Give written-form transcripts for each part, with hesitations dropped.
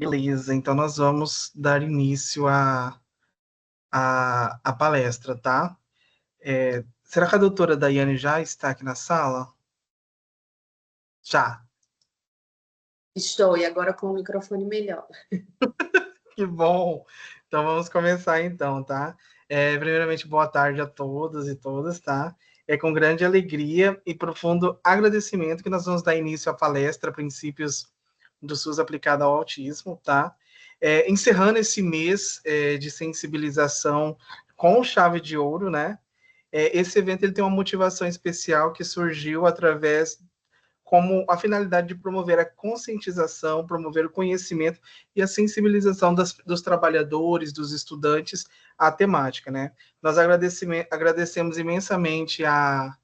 Beleza, então nós vamos dar início à palestra, tá? Será que a doutora Daiane já está aqui na sala? Já. Estou, e agora com o microfone melhor. Que bom! Então vamos começar então, tá? Primeiramente, boa tarde a todos e todas, tá? É com grande alegria e profundo agradecimento que nós vamos dar início à palestra Princípios do SUS aplicado ao autismo, tá? Encerrando esse mês de sensibilização com chave de ouro, né? Esse evento ele tem uma motivação especial que surgiu através como a finalidade de promover a conscientização, promover o conhecimento e a sensibilização dos trabalhadores, dos estudantes à temática, né? Nós agradecemos imensamente a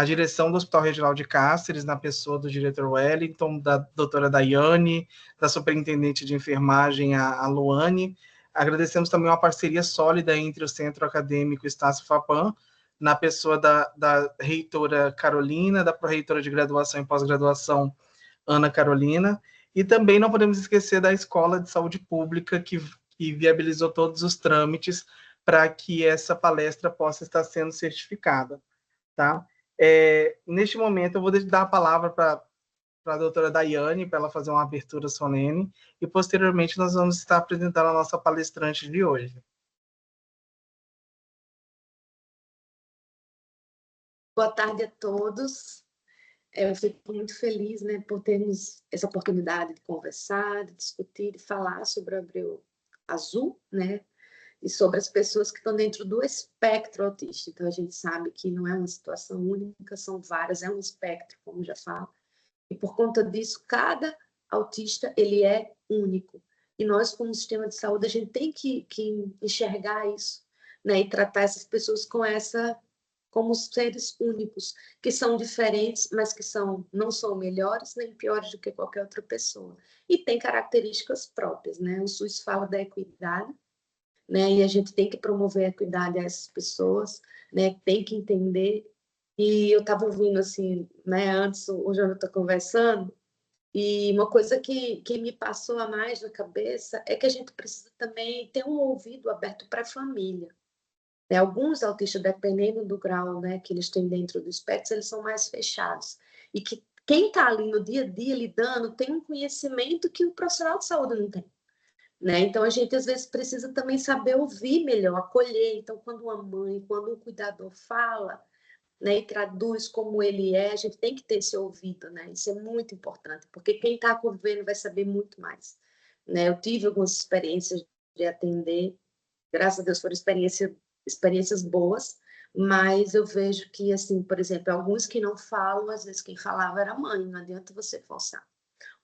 direção do Hospital Regional de Cáceres, na pessoa do diretor Wellington, da doutora Daiane, da superintendente de enfermagem, a Luane. Agradecemos também uma parceria sólida entre o Centro Acadêmico Estácio Fapam, na pessoa da reitora Carolina, da pró-reitora de graduação e pós-graduação, Ana Carolina, e também não podemos esquecer da Escola de Saúde Pública, que viabilizou todos os trâmites para que essa palestra possa estar sendo certificada, tá? Neste momento, eu vou dar a palavra para a doutora Daiane, para ela fazer uma abertura solene, e posteriormente nós vamos estar apresentando a nossa palestrante de hoje. Boa tarde a todos. Eu fico muito feliz, né, por termos essa oportunidade de conversar, de discutir, de falar sobre o Abril Azul, né, e sobre as pessoas que estão dentro do espectro autista. Então, a gente sabe que não é uma situação única, são várias, é um espectro, como já falo. E por conta disso, cada autista, ele é único. E nós, como sistema de saúde, a gente tem que enxergar isso, né, e tratar essas pessoas como seres únicos, que são diferentes, mas que não são melhores nem piores do que qualquer outra pessoa. E tem características próprias, né? O SUS fala da equidade, né? E a gente tem que promover a equidade a essas pessoas, né? Tem que entender. E eu estava ouvindo, assim, né, antes o Jonathan conversando, e uma coisa que me passou a mais na cabeça é que a gente precisa também ter um ouvido aberto para a família. Né? Alguns autistas, dependendo do grau, né, que eles têm dentro do espectro, eles são mais fechados. E que quem está ali no dia a dia lidando tem um conhecimento que o profissional de saúde não tem. Né? Então, a gente, às vezes, precisa também saber ouvir melhor, acolher. Então, quando uma mãe, quando um cuidador fala, né, e traduz como ele é, a gente tem que ter esse ouvido. Né? Isso é muito importante, porque quem está convivendo vai saber muito mais. Né? Eu tive algumas experiências de atender, graças a Deus foram experiências boas, mas eu vejo que, assim, por exemplo, alguns que não falam, às vezes quem falava era a mãe, não adianta você forçar.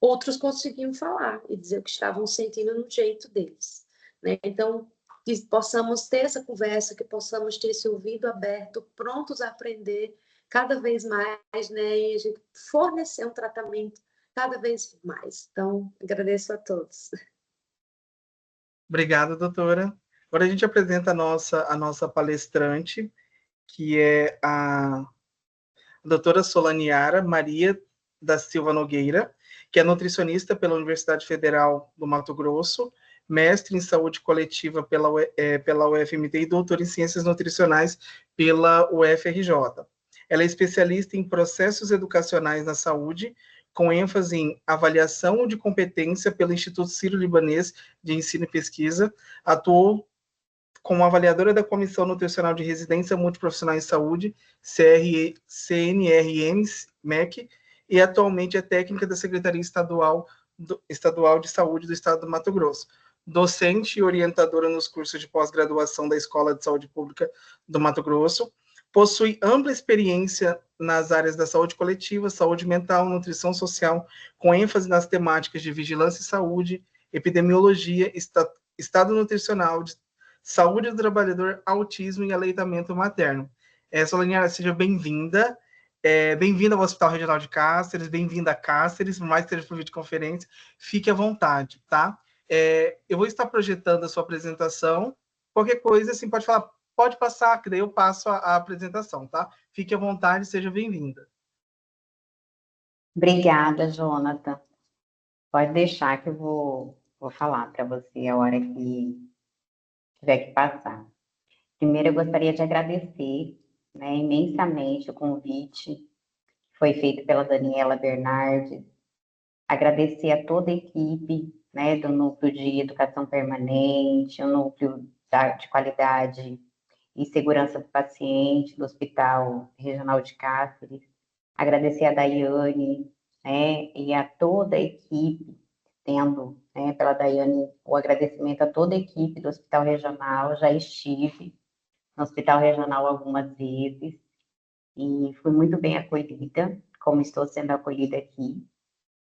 Outros conseguiam falar e dizer o que estavam sentindo no jeito deles, né? Então, que possamos ter essa conversa, que possamos ter esse ouvido aberto, prontos a aprender cada vez mais, né? E a gente fornecer um tratamento cada vez mais. Então, agradeço a todos. Obrigado, doutora. Agora a gente apresenta a nossa palestrante, que é a doutora Solaniara Maria da Silva Nogueira, que é nutricionista pela Universidade Federal do Mato Grosso, mestre em saúde coletiva pela UFMT e doutora em ciências nutricionais pela UFRJ. Ela é especialista em processos educacionais na saúde, com ênfase em avaliação de competência pelo Instituto Sírio-Libanês de Ensino e Pesquisa, atuou como avaliadora da Comissão Nutricional de Residência Multiprofissional em Saúde, CNRM-MEC, e atualmente é técnica da Secretaria Estadual de Saúde do Estado do Mato Grosso. Docente e orientadora nos cursos de pós-graduação da Escola de Saúde Pública do Mato Grosso, possui ampla experiência nas áreas da saúde coletiva, saúde mental, nutrição social, com ênfase nas temáticas de vigilância e saúde, epidemiologia, estado nutricional, saúde do trabalhador, autismo e aleitamento materno. Solaniara, seja bem-vinda. Bem-vinda ao Hospital Regional de Cáceres, bem-vinda a Cáceres, por mais que seja por videoconferência, fique à vontade, tá? Eu vou estar projetando a sua apresentação, qualquer coisa, assim, pode falar, pode passar, que daí eu passo a apresentação, tá? Fique à vontade, seja bem-vinda. Obrigada, Jonathan. Pode deixar que eu vou vou falar para você a hora que tiver que passar. Primeiro, eu gostaria de agradecer, né, imensamente o convite que foi feito pela Daniela Bernardes, agradecer a toda a equipe, né, do Núcleo de Educação Permanente, o Núcleo de Qualidade e Segurança do Paciente do Hospital Regional de Cáceres, agradecer a Daiane, né, e a toda a equipe, tendo, né, pela Daiane, o agradecimento a toda a equipe do Hospital Regional. Já estive no Hospital Regional algumas vezes e fui muito bem acolhida, como estou sendo acolhida aqui,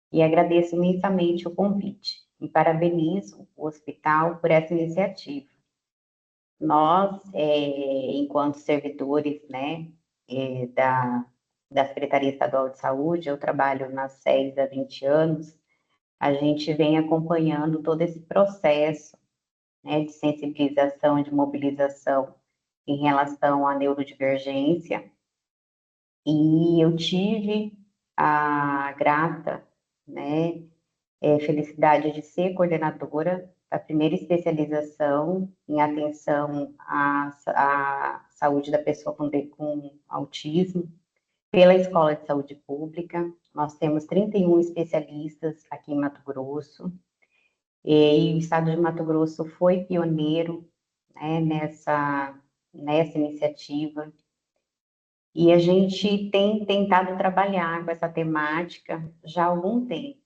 e agradeço imensamente o convite e parabenizo o hospital por essa iniciativa. Nós, enquanto servidores, né, da Secretaria Estadual de Saúde, eu trabalho na SES há 20 anos, a gente vem acompanhando todo esse processo, né, de sensibilização, de mobilização em relação à neurodivergência, e eu tive a grata, né, felicidade de ser coordenadora da primeira especialização em atenção à saúde da pessoa com autismo pela Escola de Saúde Pública. Nós temos 31 especialistas aqui em Mato Grosso, e o estado de Mato Grosso foi pioneiro, né, nessa iniciativa, e a gente tem tentado trabalhar com essa temática já há algum tempo,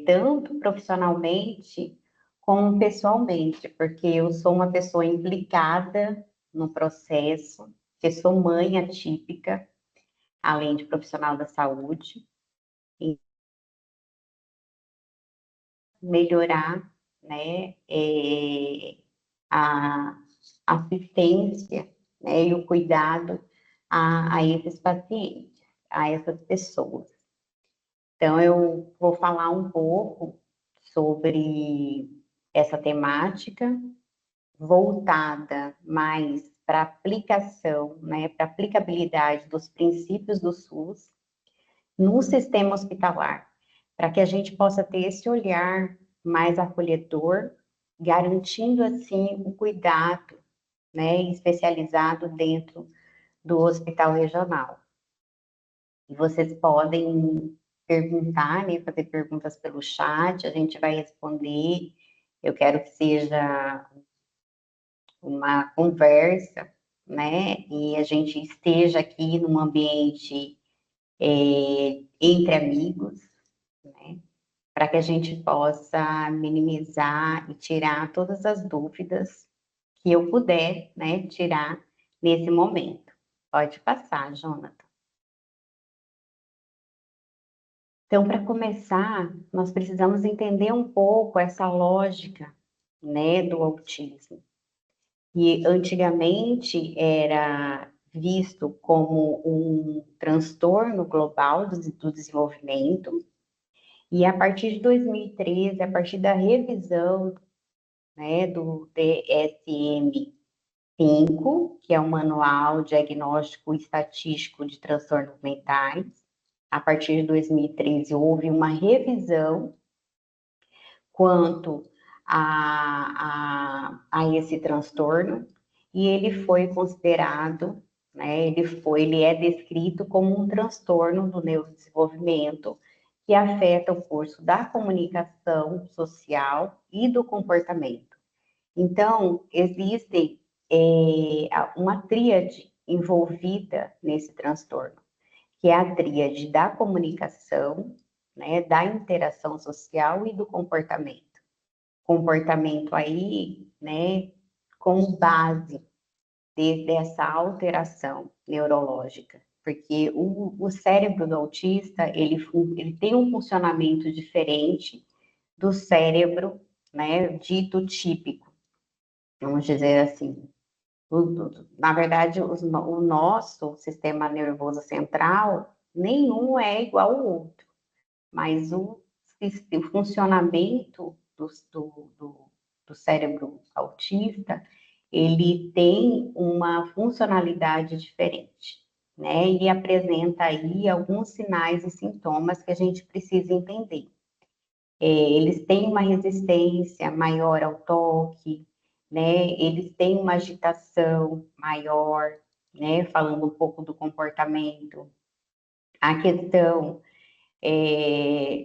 tanto profissionalmente como pessoalmente, porque eu sou uma pessoa implicada no processo, que sou mãe atípica, além de profissional da saúde, e melhorar, né, a assistência, né, e o cuidado a esses pacientes, a essas pessoas. Então, eu vou falar um pouco sobre essa temática, voltada mais para aplicação, né, para aplicabilidade dos princípios do SUS no sistema hospitalar, para que a gente possa ter esse olhar mais acolhedor, garantindo, assim, o cuidado, né, especializado dentro do hospital regional. E vocês podem perguntar, né, fazer perguntas pelo chat, a gente vai responder. Eu quero que seja uma conversa, né, e a gente esteja aqui num ambiente entre amigos, né, para que a gente possa minimizar e tirar todas as dúvidas que eu puder, né, tirar nesse momento. Pode passar, Jonathan. Então, para começar, nós precisamos entender um pouco essa lógica, né, do autismo. E antigamente era visto como um transtorno global do desenvolvimento, e a partir de 2013, a partir da revisão, né, do DSM-5, que é o Manual Diagnóstico e Estatístico de Transtornos Mentais, a partir de 2013 houve uma revisão quanto a esse transtorno, e ele foi considerado, né, ele é descrito como um transtorno do neurodesenvolvimento que afeta o curso da comunicação social e do comportamento. Então, existe uma tríade envolvida nesse transtorno, que é a tríade da comunicação, né, da interação social e do comportamento. Comportamento aí, né, com base dessa alteração neurológica, porque o cérebro do autista, ele tem um funcionamento diferente do cérebro, né, dito típico, vamos dizer assim. Na verdade, o nosso sistema nervoso central, nenhum é igual ao outro, mas o funcionamento do cérebro autista, ele tem uma funcionalidade diferente, né? E apresenta aí alguns sinais e sintomas que a gente precisa entender. eles têm uma resistência maior ao toque, né? Eles têm uma agitação maior, né? Falando um pouco do comportamento. A questão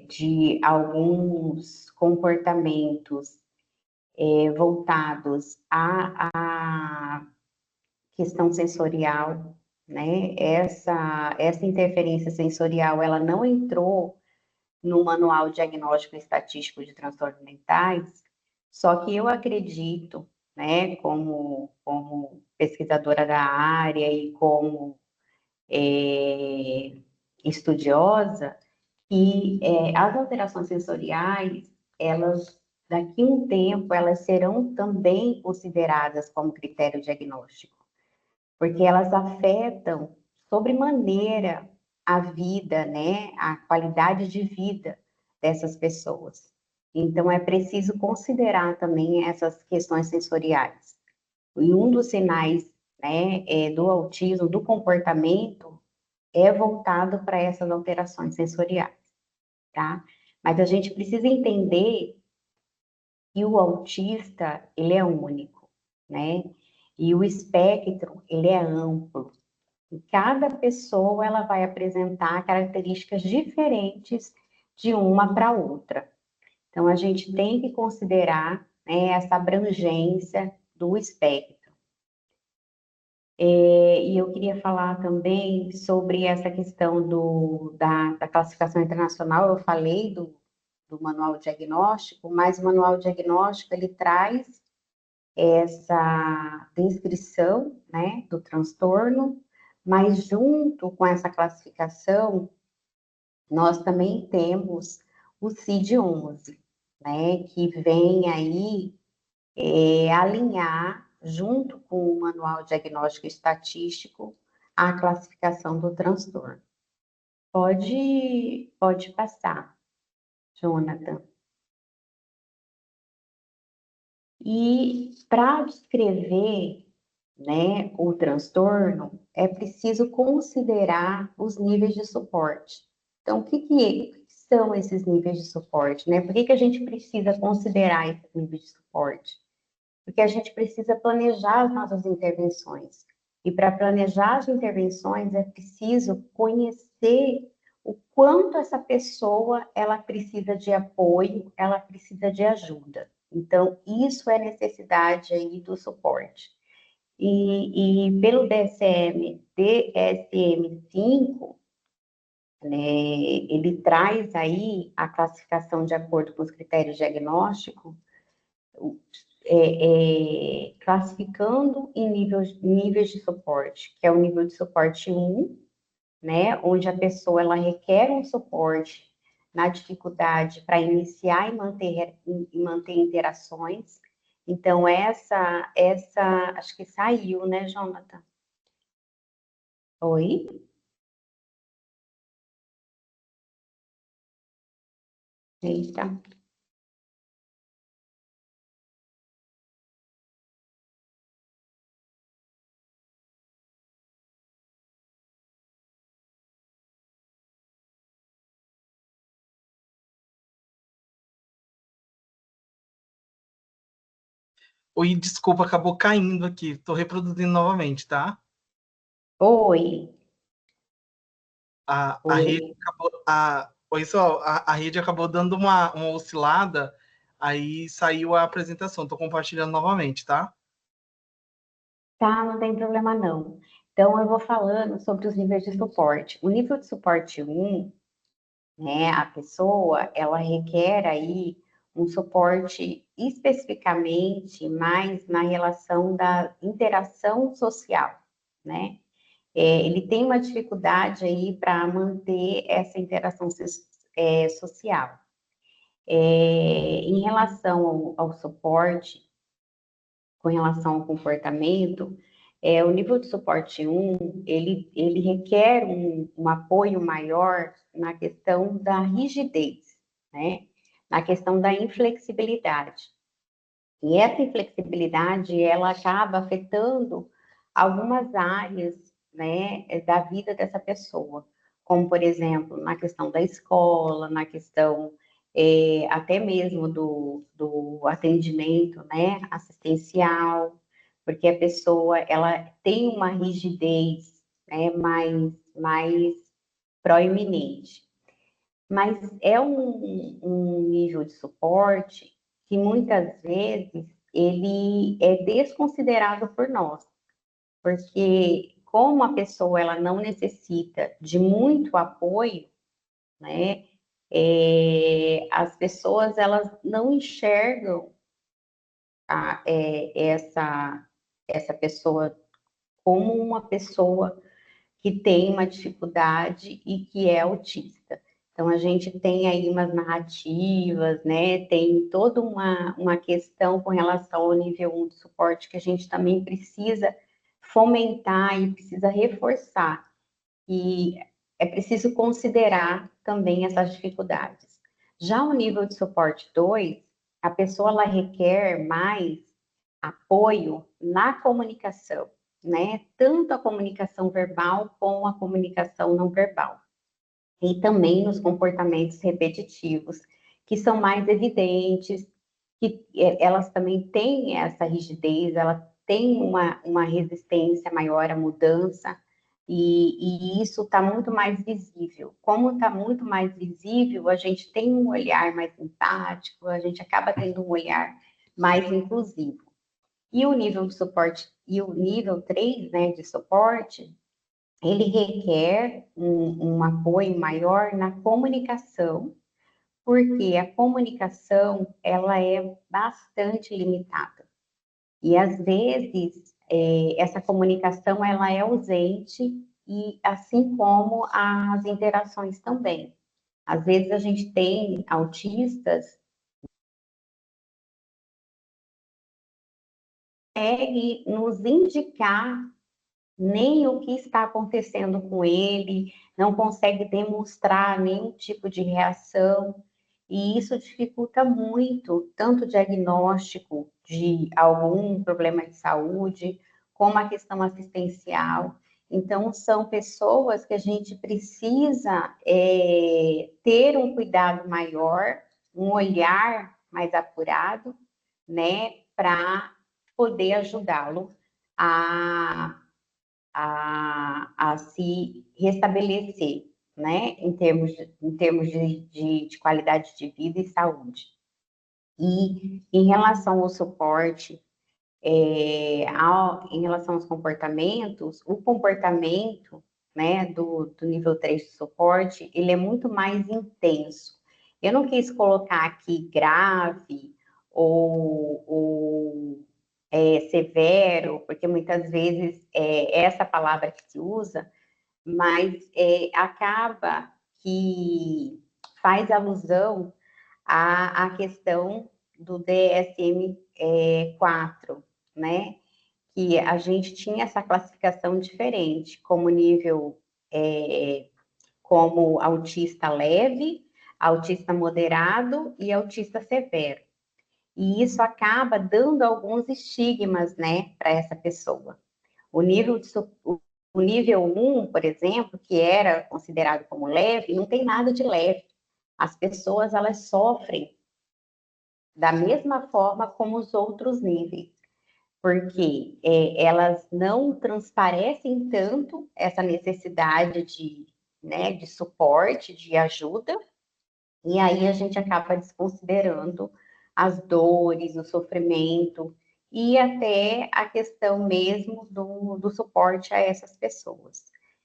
de alguns comportamentos voltados à questão sensorial, né? Essa interferência sensorial, ela não entrou no Manual Diagnóstico e Estatístico de Transtornos Mentais, só que eu acredito, né, como pesquisadora da área e como estudiosa, que as alterações sensoriais, elas, daqui a um tempo, elas serão também consideradas como critério diagnóstico, porque elas afetam sobremaneira a vida, né, a qualidade de vida dessas pessoas. Então, é preciso considerar também essas questões sensoriais. E um dos sinais, né, do autismo, do comportamento, é voltado para essas alterações sensoriais, tá? Mas a gente precisa entender que o autista, ele é único, né? E o espectro, ele é amplo. E cada pessoa, ela vai apresentar características diferentes de uma para outra. Então, a gente tem que considerar, né, essa abrangência do espectro. E eu queria falar também sobre essa questão da classificação internacional. Eu falei do manual diagnóstico, mas o manual diagnóstico, ele traz essa descrição, né, do transtorno, mas junto com essa classificação, nós também temos o CID-11, né, que vem aí alinhar, junto com o Manual Diagnóstico e Estatístico, a classificação do transtorno. Pode passar, Jonathan. E para descrever, né, o transtorno, é preciso considerar os níveis de suporte. Então, o que são esses níveis de suporte, né? Por que a gente precisa considerar esses níveis de suporte? Porque a gente precisa planejar as nossas intervenções. E para planejar as intervenções é preciso conhecer o quanto essa pessoa ela precisa de apoio, ela precisa de ajuda. Então, isso é necessidade aí do suporte. E pelo DSM-5, né, ele traz aí a classificação de acordo com os critérios diagnósticos, classificando em níveis de suporte, que é o nível de suporte 1, né, onde a pessoa ela requer um suporte na dificuldade para iniciar e manter interações. Então, essa, acho que saiu, né, Jonathan? Oi? Eita. Oi, desculpa, acabou caindo aqui. Estou reproduzindo novamente, tá? Oi. A rede Oi. acabou. Oi, só, a rede acabou dando uma oscilada, aí saiu a apresentação. Estou compartilhando novamente, tá? Tá, não tem problema não. Então, eu vou falando sobre os níveis de suporte. O nível de suporte 1, né, a pessoa, ela requer aí um suporte especificamente mais na relação da interação social, né? Ele tem uma dificuldade aí para manter essa interação social. Em relação ao suporte, com relação ao comportamento, o nível de suporte 1, ele requer um apoio maior na questão da rigidez, né? Na questão da inflexibilidade. E essa inflexibilidade, ela acaba afetando algumas áreas, né, da vida dessa pessoa, como, por exemplo, na questão da escola, na questão até mesmo do atendimento, né, assistencial, porque a pessoa, ela tem uma rigidez, né, mais proeminente. Mas é um nível de suporte que muitas vezes ele é desconsiderado por nós, porque como a pessoa ela não necessita de muito apoio, né? As pessoas elas não enxergam essa pessoa como uma pessoa que tem uma dificuldade e que é autista. Então, a gente tem aí umas narrativas, né? Tem toda uma questão com relação ao nível 1 de suporte que a gente também precisa fomentar e precisa reforçar. E é preciso considerar também essas dificuldades. Já o nível de suporte 2, a pessoa ela requer mais apoio na comunicação, né? Tanto a comunicação verbal como a comunicação não verbal. E também nos comportamentos repetitivos, que são mais evidentes, que elas também têm essa rigidez, ela tem uma resistência maior à mudança, e isso está muito mais visível. Como está muito mais visível, a gente tem um olhar mais empático, a gente acaba tendo um olhar mais inclusivo. E o nível de suporte, e o nível 3, né, de suporte, ele requer um apoio maior na comunicação, porque a comunicação, ela é bastante limitada. E, às vezes, essa comunicação, ela é ausente, e assim como as interações também. Às vezes, a gente tem autistas que conseguem nos indicar nem o que está acontecendo com ele, não consegue demonstrar nenhum tipo de reação, e isso dificulta muito, tanto o diagnóstico de algum problema de saúde, como a questão assistencial. Então, são pessoas que a gente precisa ter um cuidado maior, um olhar mais apurado, né, para poder ajudá-lo a se restabelecer, né, em termos de qualidade de vida e saúde. E em relação ao suporte, em relação aos comportamentos, o comportamento, né, do nível 3 de suporte, ele é muito mais intenso. Eu não quis colocar aqui grave ou severo, porque muitas vezes é essa palavra que se usa, mas acaba que faz alusão à questão do DSM-4, né? Que a gente tinha essa classificação diferente, como nível, como autista leve, autista moderado e autista severo. E isso acaba dando alguns estigmas, né, para essa pessoa. O nível, o nível 1, por exemplo, que era considerado como leve, não tem nada de leve. As pessoas, elas sofrem da mesma forma como os outros níveis, porque elas não transparecem tanto essa necessidade né, de suporte, de ajuda, e aí a gente acaba desconsiderando as dores, o sofrimento e até a questão mesmo do suporte a essas pessoas.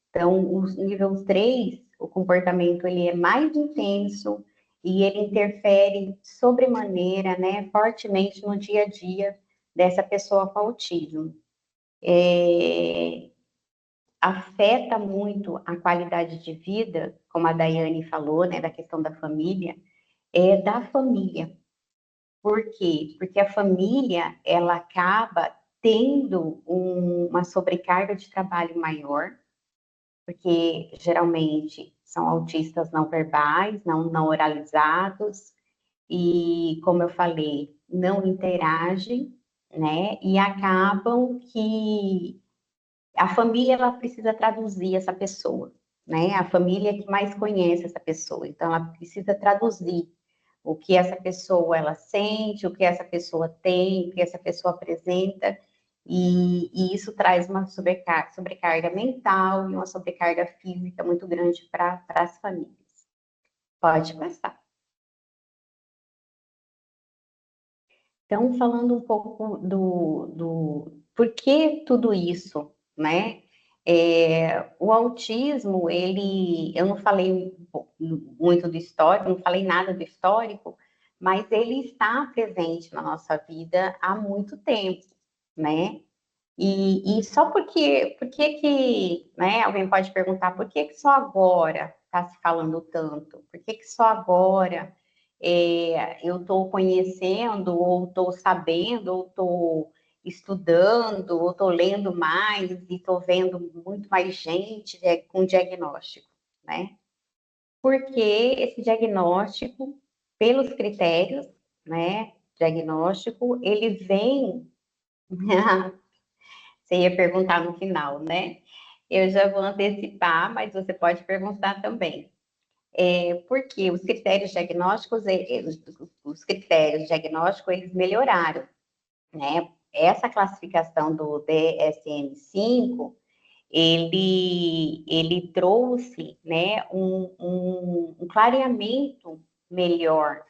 Então, o nível 3, o comportamento ele é mais intenso e ele interfere sobremaneira, né, fortemente no dia a dia dessa pessoa com autismo. Afeta muito a qualidade de vida, como a Daiane falou, né, da questão da família, da família. Por quê? Porque a família, ela acaba tendo uma sobrecarga de trabalho maior, porque geralmente são autistas não verbais, não oralizados, e, como eu falei, não interagem, né? E acabam que a família, ela precisa traduzir essa pessoa, né? A família é que mais conhece essa pessoa, então ela precisa traduzir o que essa pessoa ela sente, o que essa pessoa tem, o que essa pessoa apresenta, e isso traz uma sobrecarga mental e uma sobrecarga física muito grande para as famílias. Pode passar. Então, falando um pouco do por que tudo isso, né? O autismo, eu não falei muito do histórico, não falei nada do histórico, mas ele está presente na nossa vida há muito tempo, né? E só por que que, né? Alguém pode perguntar por que só agora está se falando tanto? Por que só agora eu estou conhecendo, ou estou sabendo, ou estou estudando, ou estou lendo mais e estou vendo muito mais gente com diagnóstico, né? Porque esse diagnóstico, pelos critérios, né? Diagnóstico, ele vem. Você ia perguntar no final, né? Eu já vou antecipar, mas você pode perguntar também. Porque os critérios diagnósticos, eles melhoraram, né? Essa classificação do DSM-5, ele trouxe, né, um clareamento melhor,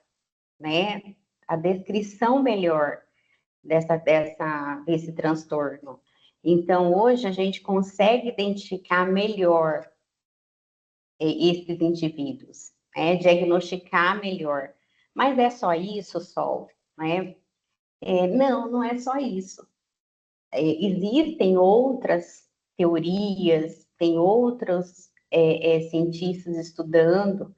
né? A descrição melhor desse transtorno. Então, hoje a gente consegue identificar melhor esses indivíduos, né? Diagnosticar melhor. Mas é só isso, Sol? Né? Não, não é só isso. Existem outras teorias, tem outros cientistas estudando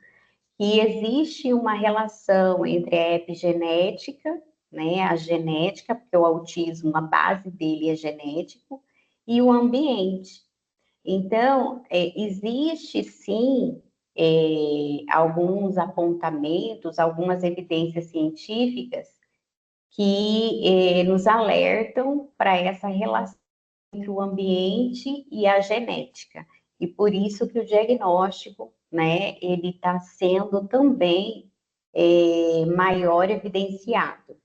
que existe uma relação entre a epigenética, né, a genética, porque o autismo, a base dele é genético, e o ambiente. Então, existe sim alguns apontamentos, algumas evidências científicas que nos alertam para essa relação entre o ambiente e a genética. E por isso que o diagnóstico, né, ele está sendo também maior evidenciado.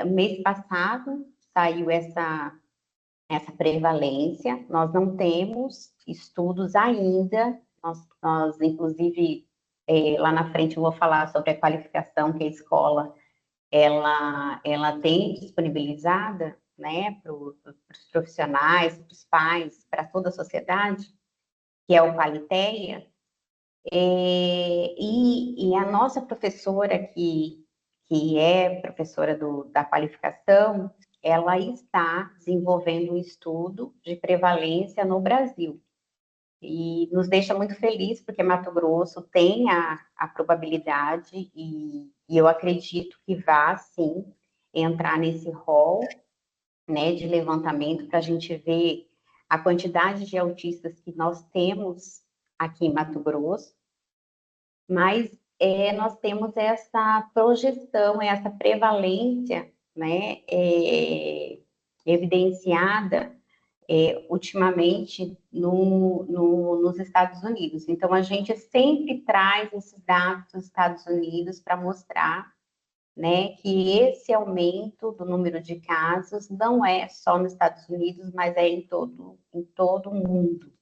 Mês passado saiu essa prevalência, nós não temos estudos ainda, nós inclusive, lá na frente eu vou falar sobre a qualificação que a escola ela tem disponibilizada, né, para os profissionais, para os pais, para toda a sociedade, que é o Qualiteia, e a nossa professora, que é professora da qualificação, ela está desenvolvendo um estudo de prevalência no Brasil. E nos deixa muito feliz, porque Mato Grosso tem a probabilidade, e eu acredito que vá, sim, entrar nesse rol, né, de levantamento, para a gente ver a quantidade de autistas que nós temos aqui em Mato Grosso, mas nós temos essa projeção, essa prevalência, né, evidenciada ultimamente nos Estados Unidos. Então, a gente sempre traz esses dados dos Estados Unidos para mostrar, né, que esse aumento do número de casos não é só nos Estados Unidos, mas é em todo o mundo,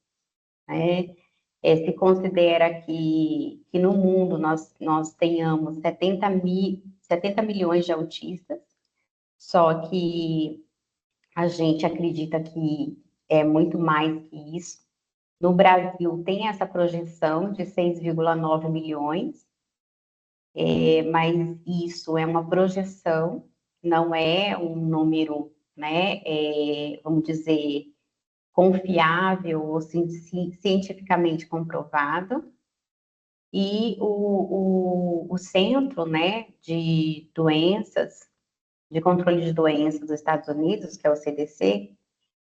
né? Se considera que no mundo nós tenhamos 70 milhões de autistas, só que a gente acredita que é muito mais que isso. No Brasil, tem essa projeção de 6,9 milhões, mas isso é uma projeção, não é um número, né, vamos dizer, confiável ou cientificamente comprovado. E o Centro, né, de Doenças, de Controle de Doenças dos Estados Unidos, que é o CDC,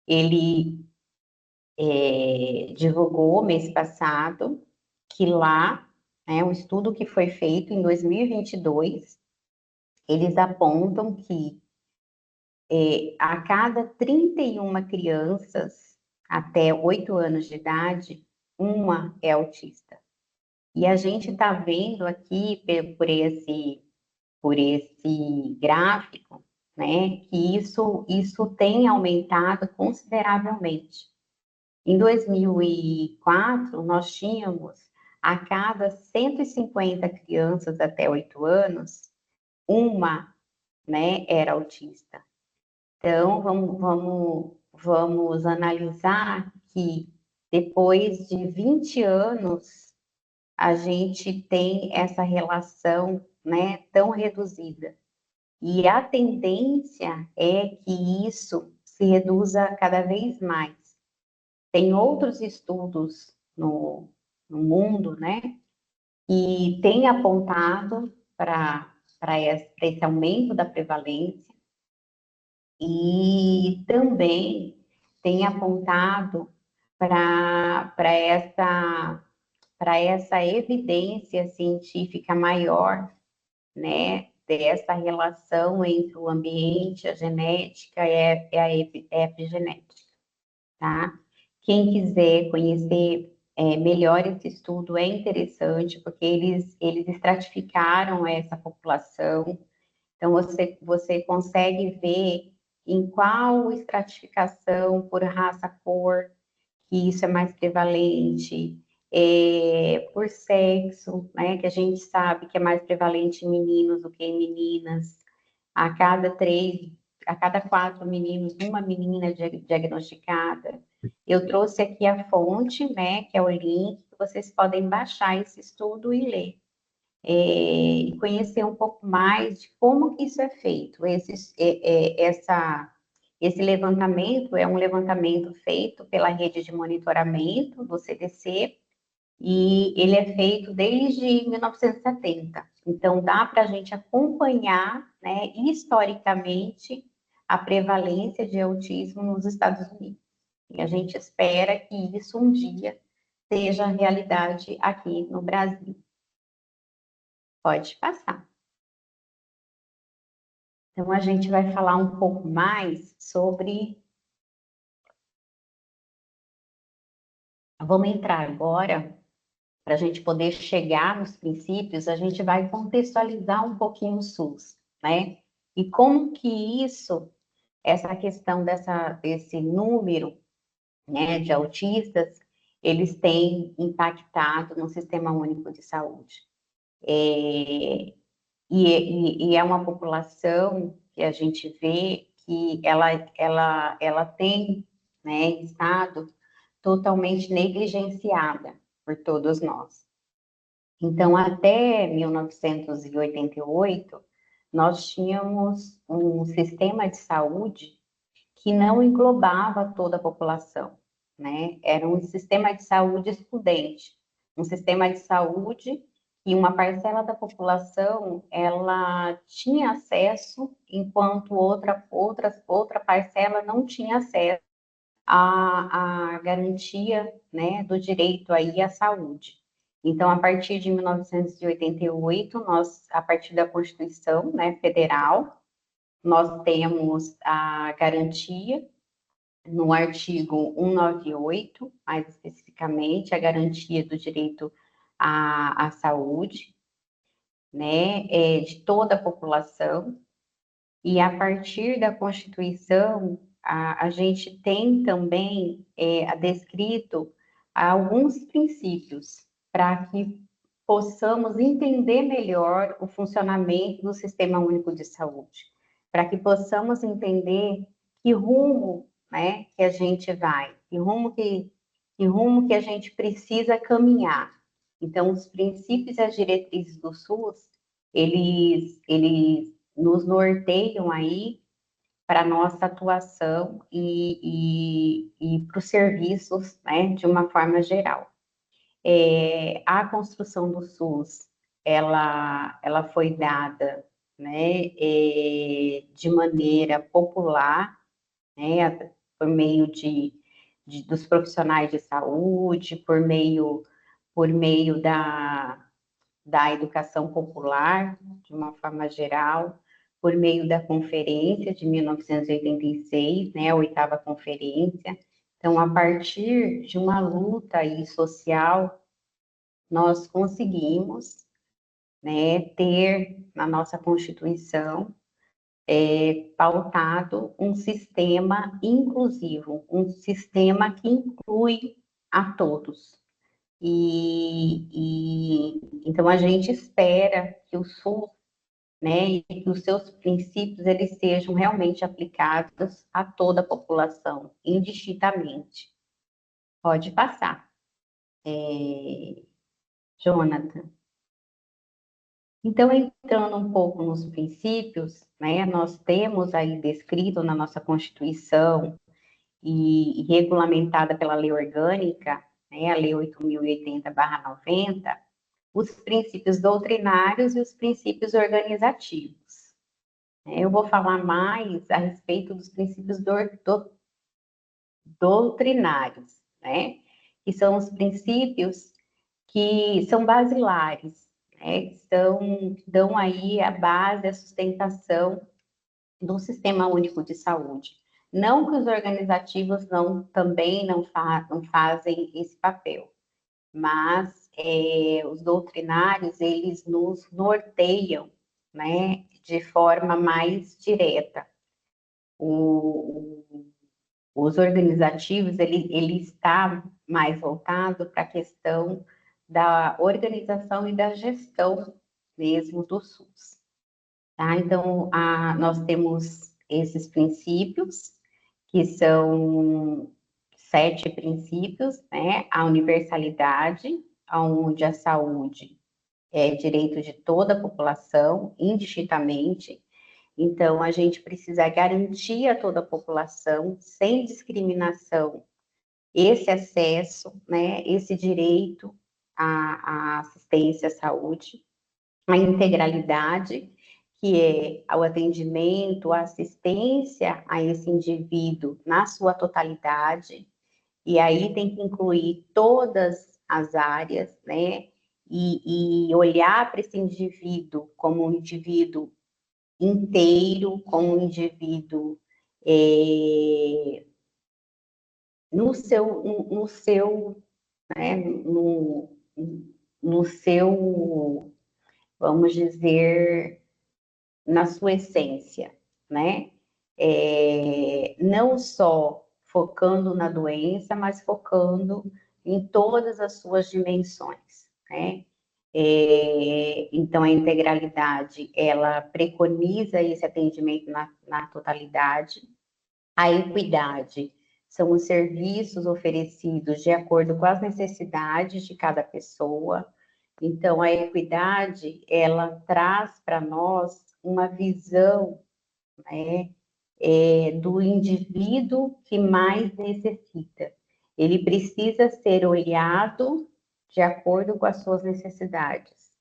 ele divulgou mês passado que lá, um estudo que foi feito em 2022, eles apontam que a cada 31 crianças até 8 anos de idade, uma é autista. E a gente está vendo aqui por esse gráfico, né, que isso tem aumentado consideravelmente. Em 2004, nós tínhamos a cada 150 crianças até 8 anos, uma, né, era autista. Então, vamos analisar que depois de 20 anos, a gente tem essa relação, né, tão reduzida. E a tendência é que isso se reduza cada vez mais. Tem outros estudos no mundo, né, que têm apontado para esse aumento da prevalência e também tem apontado para essa evidência científica maior, né, dessa relação entre o ambiente, a genética e a epigenética, tá? Quem quiser conhecer melhor esse estudo é interessante, porque eles estratificaram essa população, então você consegue ver em qual estratificação por raça, cor, que isso é mais prevalente, por sexo, né, que a gente sabe que é mais prevalente em meninos do que em meninas. A cada 4 meninos, uma menina diagnosticada. Eu trouxe aqui a fonte, né, que é o link, que vocês podem baixar esse estudo e ler. E conhecer um pouco mais de como que isso é feito. Esse levantamento é um levantamento feito pela rede de monitoramento do CDC, e ele é feito desde 1970. Então, dá para a gente acompanhar, né, historicamente, a prevalência de autismo nos Estados Unidos. E a gente espera que isso um dia seja realidade aqui no Brasil. Pode passar. Então, a gente vai falar um pouco mais sobre... Vamos entrar agora, para a gente poder chegar nos princípios, a gente vai contextualizar um pouquinho o SUS, né? E como que isso, essa questão desse número, né, de autistas, eles têm impactado no Sistema Único de Saúde. E é uma população que a gente vê que ela tem, né, estado totalmente negligenciada por todos nós. Então, até 1988, nós tínhamos um sistema de saúde que não englobava toda a população, né? Era um sistema de saúde excludente, um sistema de saúde e uma parcela da população, ela tinha acesso, enquanto outra parcela não tinha acesso à garantia, né, do direito aí à saúde. Então, a partir de 1988, a partir da Constituição, né, Federal, nós temos a garantia, no artigo 198, mais especificamente, a garantia do direito à saúde, né, de toda a população, e a partir da Constituição, a gente tem também descrito alguns princípios para que possamos entender melhor o funcionamento do Sistema Único de Saúde, para que possamos entender que rumo, né, que a gente vai, que rumo que a gente precisa caminhar. Então, os princípios e as diretrizes do SUS, eles nos norteiam aí para a nossa atuação e para os serviços, né, de uma forma geral. A construção do SUS, ela foi dada, né, de maneira popular, né, por meio dos profissionais de saúde, por meio da educação popular, de uma forma geral, por meio da conferência de 1986, né, a 8ª conferência. Então, a partir de uma luta aí social nós conseguimos, né, ter na nossa Constituição pautado um sistema inclusivo, um sistema que inclui a todos. Então a gente espera que o SUS, né, e que os seus princípios eles sejam realmente aplicados a toda a população, indistintamente. Pode passar, Jonathan. Então, entrando um pouco nos princípios, né, nós temos aí descrito na nossa Constituição e regulamentada pela Lei Orgânica, né, a Lei 8.080/90, os princípios doutrinários e os princípios organizativos. Eu vou falar mais a respeito dos princípios doutrinários, né, que são os princípios que são basilares, né, que dão aí a base, a sustentação do Sistema Único de Saúde. Não que os organizativos também não fazem esse papel, mas os doutrinários, eles nos norteiam, né, de forma mais direta. Os organizativos, ele está mais voltado para a questão da organização e da gestão mesmo do SUS. Tá? Então, nós temos esses princípios, que são 7 princípios, né? A universalidade, onde a saúde é direito de toda a população, indistintamente. Então, a gente precisa garantir a toda a população, sem discriminação, esse acesso, né? Esse direito à assistência à saúde, a integralidade, que é o atendimento, a assistência a esse indivíduo na sua totalidade, e aí tem que incluir todas as áreas, né? E olhar para esse indivíduo como um indivíduo inteiro, como um indivíduo né, no seu, vamos dizer, na sua essência, né? Não só focando na doença, mas focando em todas as suas dimensões, né? Então, a integralidade, ela preconiza esse atendimento na totalidade. A equidade são os serviços oferecidos de acordo com as necessidades de cada pessoa. Então, a equidade, ela traz para nós uma visão, né, do indivíduo que mais necessita. Ele precisa ser olhado de acordo com as suas necessidades,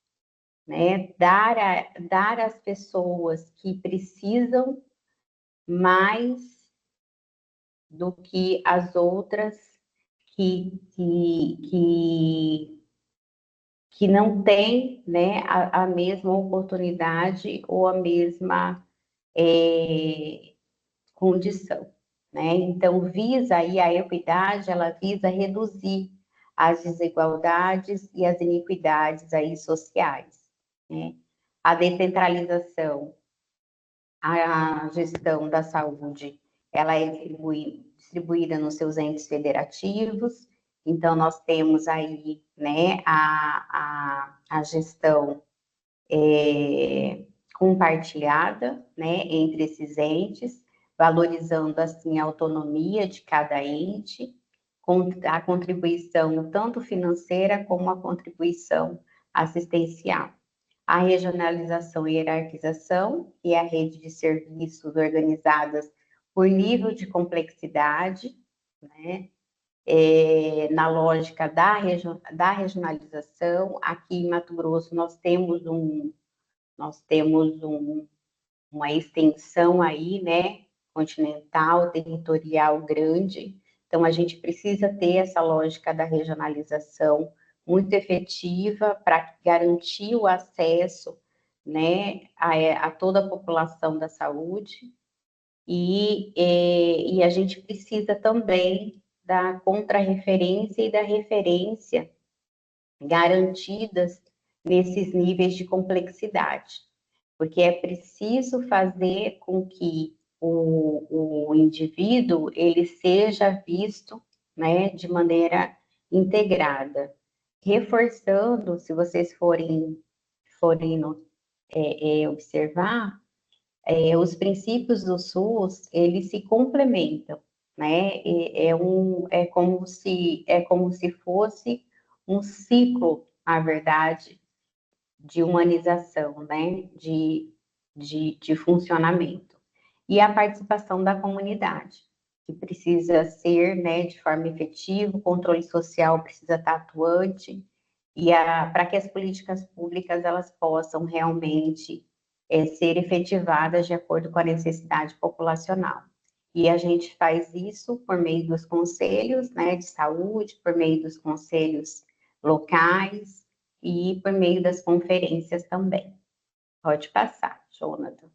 né? Dar às pessoas que precisam mais do que as outras que não têm, né, a mesma oportunidade ou a mesma condição, né? Então, visa aí a equidade, ela visa reduzir as desigualdades e as iniquidades aí sociais, né? A descentralização, a gestão da saúde, ela é distribuída nos seus entes federativos, então nós temos aí, né, a gestão compartilhada, né, entre esses entes, valorizando, assim, a autonomia de cada ente, com a contribuição tanto financeira como a contribuição assistencial. A regionalização e hierarquização, que é a rede de serviços organizadas por nível de complexidade, né, na lógica da regionalização. Aqui em Mato Grosso nós temos uma extensão aí, né, continental, territorial grande, então a gente precisa ter essa lógica da regionalização muito efetiva para garantir o acesso, né, a toda a população da saúde, e a gente precisa também da contrarreferência e da referência garantidas nesses níveis de complexidade, porque é preciso fazer com que o indivíduo ele seja visto, né, de maneira integrada, reforçando, se vocês forem observar, os princípios do SUS, eles se complementam, né? É como se fosse um ciclo, na verdade, de humanização, né? De funcionamento. E a participação da comunidade, que precisa ser, né, de forma efetiva, o controle social precisa estar atuante, e para que as políticas públicas elas possam realmente ser efetivadas de acordo com a necessidade populacional. E a gente faz isso por meio dos conselhos, né, de saúde, por meio dos conselhos locais e por meio das conferências também. Pode passar, Jonathan.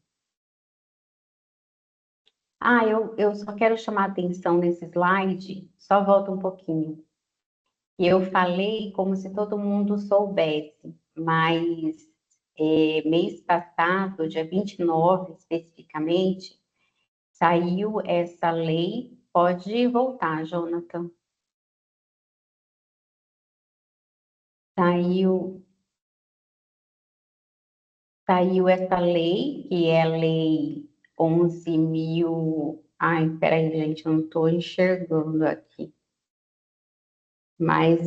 Eu só quero chamar a atenção nesse slide, só volta um pouquinho. Eu falei como se todo mundo soubesse, mas mês passado, dia 29 especificamente, saiu essa lei. Pode voltar, Jonathan. Saiu essa lei, que é a lei 11.000... Ai, peraí, gente, eu não estou enxergando aqui. Mas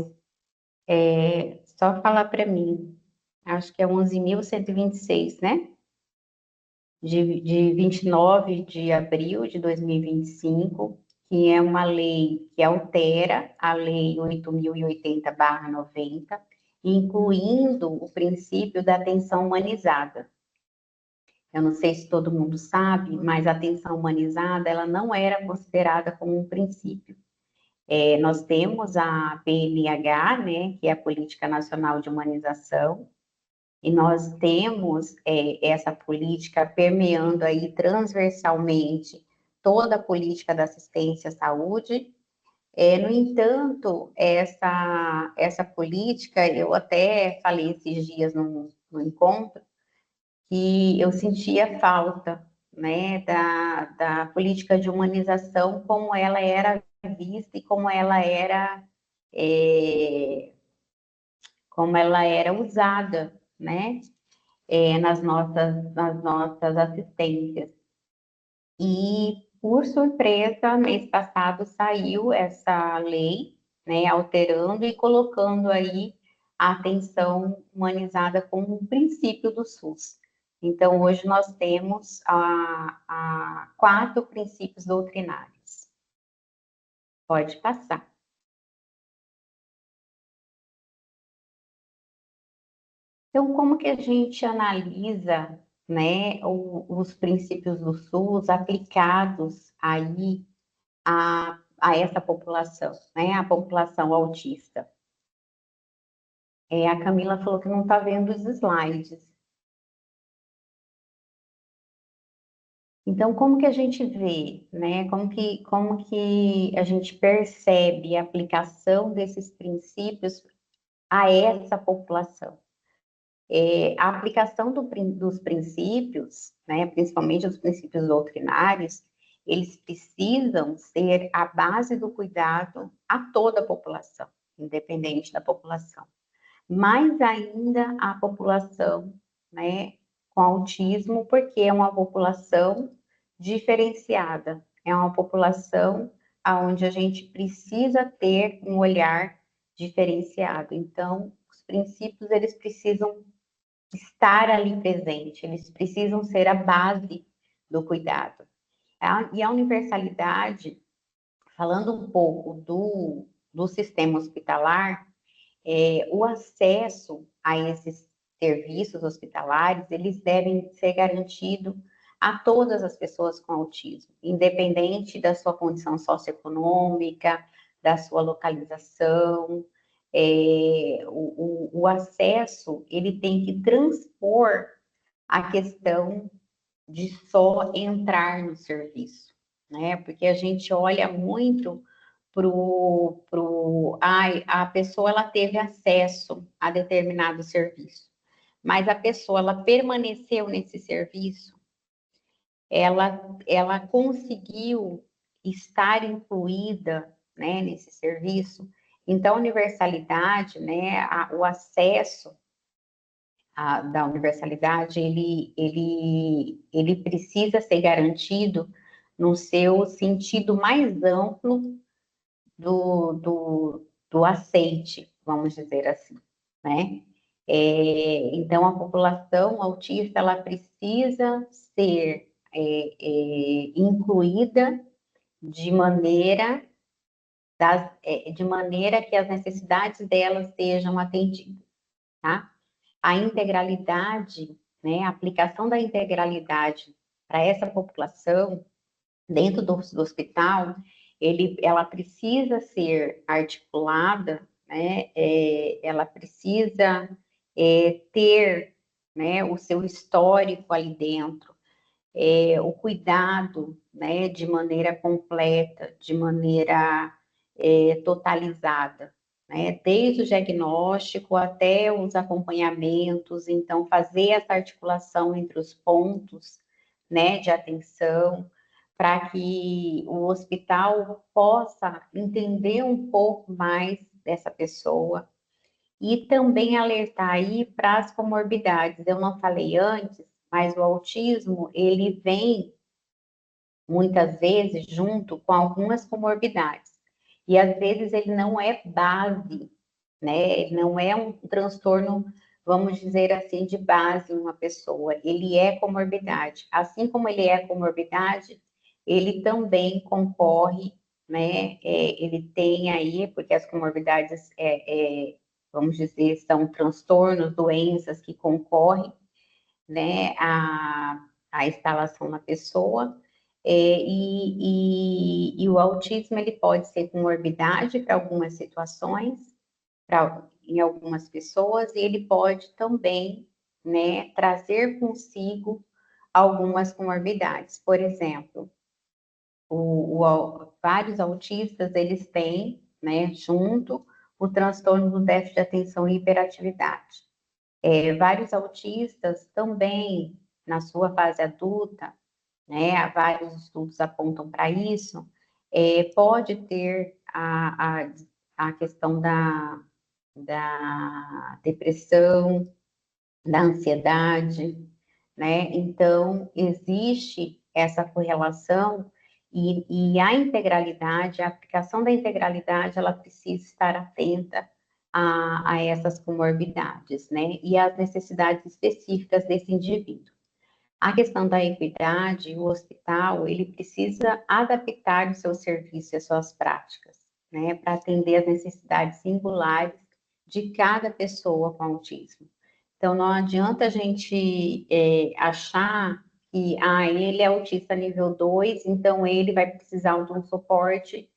só falar para mim. Acho que é 11.126, né? De 29 de abril de 2025, que é uma lei que altera a Lei 8.080/90, incluindo o princípio da atenção humanizada. Eu não sei se todo mundo sabe, mas a atenção humanizada ela não era considerada como um princípio. Nós temos a PNH, né, que é a Política Nacional de Humanização, e nós temos essa política permeando aí transversalmente toda a política da assistência à saúde. No entanto, essa política, eu até falei esses dias no encontro, que eu sentia falta, né, da política de humanização, como ela era vista e como ela era usada, né, nas nossas assistências. E, por surpresa, mês passado saiu essa lei, né, alterando e colocando aí a atenção humanizada como um princípio do SUS. Então, hoje nós temos 4 princípios doutrinários. Pode passar. Então, como que a gente analisa, né, os princípios do SUS aplicados aí a essa população, né, a população autista? A Camila falou que não está vendo os slides. Então, como que a gente vê, né, como que a gente percebe a aplicação desses princípios a essa população? A aplicação dos princípios, né, principalmente os princípios doutrinários, eles precisam ser a base do cuidado a toda a população, independente da população. Mais ainda a população, né, com autismo, porque é uma população diferenciada, é uma população onde a gente precisa ter um olhar diferenciado. Então, os princípios, eles precisam estar ali presente, eles precisam ser a base do cuidado. E a universalidade, falando um pouco do sistema hospitalar, o acesso a esses serviços hospitalares, eles devem ser garantidos a todas as pessoas com autismo, independente da sua condição socioeconômica, da sua localização. O acesso, ele tem que transpor a questão de só entrar no serviço, né? Porque a gente olha muito a pessoa ela teve acesso a determinado serviço, mas a pessoa ela permaneceu nesse serviço, ela conseguiu estar incluída, né, nesse serviço. Então, a universalidade, né, o acesso da universalidade, ele precisa ser garantido no seu sentido mais amplo do aceite, vamos dizer assim, né? Então, a população autista, ela precisa ser incluída de maneira de maneira que as necessidades delas sejam atendidas, tá? A integralidade, né, a aplicação da integralidade para essa população dentro do hospital, ela precisa ser articulada, né, ela precisa ter, né, o seu histórico ali dentro, o cuidado, né, de maneira completa, de maneira totalizada, né, desde o diagnóstico até os acompanhamentos, então fazer essa articulação entre os pontos, né, de atenção, para que o hospital possa entender um pouco mais dessa pessoa e também alertar aí para as comorbidades. Eu não falei antes, mas o autismo, ele vem muitas vezes junto com algumas comorbidades. E às vezes ele não é base, né? Ele não é um transtorno, vamos dizer assim, de base em uma pessoa. Ele é comorbidade. Assim como ele é comorbidade, ele também concorre, né? Ele tem aí, porque as comorbidades, vamos dizer, são transtornos, doenças que concorrem, né, a instalação na pessoa, e o autismo ele pode ser comorbidade para algumas situações, em algumas pessoas, e ele pode também, né, trazer consigo algumas comorbidades. Por exemplo, vários autistas, eles têm, né, junto, o transtorno do déficit de atenção e hiperatividade. Vários autistas também, na sua fase adulta, né, vários estudos apontam para isso, pode ter a questão da depressão, da ansiedade, né? Então, existe essa correlação e a integralidade, a aplicação da integralidade, ela precisa estar atenta a essas comorbidades, né? E às necessidades específicas desse indivíduo. A questão da equidade, o hospital, ele precisa adaptar o seu serviço e as suas práticas, né? Para atender às necessidades singulares de cada pessoa com autismo. Então, não adianta a gente achar que ele é autista nível 2, então ele vai precisar de um suporte.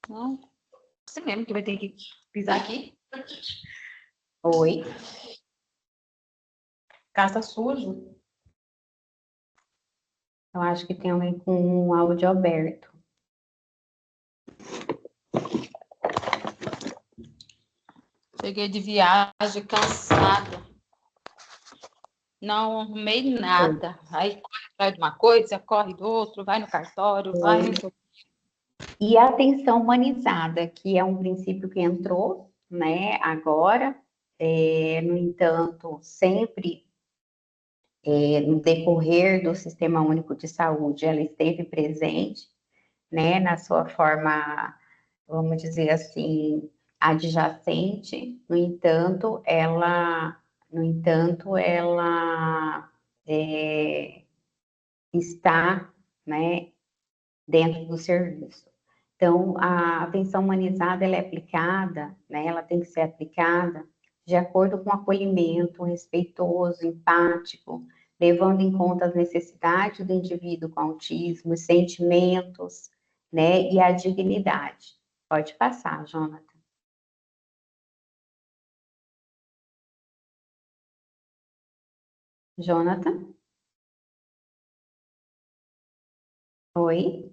Não, você mesmo que vai ter que pisar aqui. Oi. Casa sujo. Eu acho que tem alguém com o áudio aberto. Cheguei de viagem, cansada. Não arrumei nada. Aí corre atrás de uma coisa, corre do outro, vai no cartório, vai. E a atenção humanizada, que é um princípio que entrou, né, agora, no entanto, sempre no decorrer do Sistema Único de Saúde, ela esteve presente, né, na sua forma, vamos dizer assim, adjacente. No entanto, ela está, né, dentro do serviço. Então, a atenção humanizada, ela é aplicada, né, ela tem que ser aplicada de acordo com o acolhimento respeitoso, empático, levando em conta as necessidades do indivíduo com autismo, os sentimentos, né, e a dignidade. Pode passar, Jonathan. Jonathan? Oi?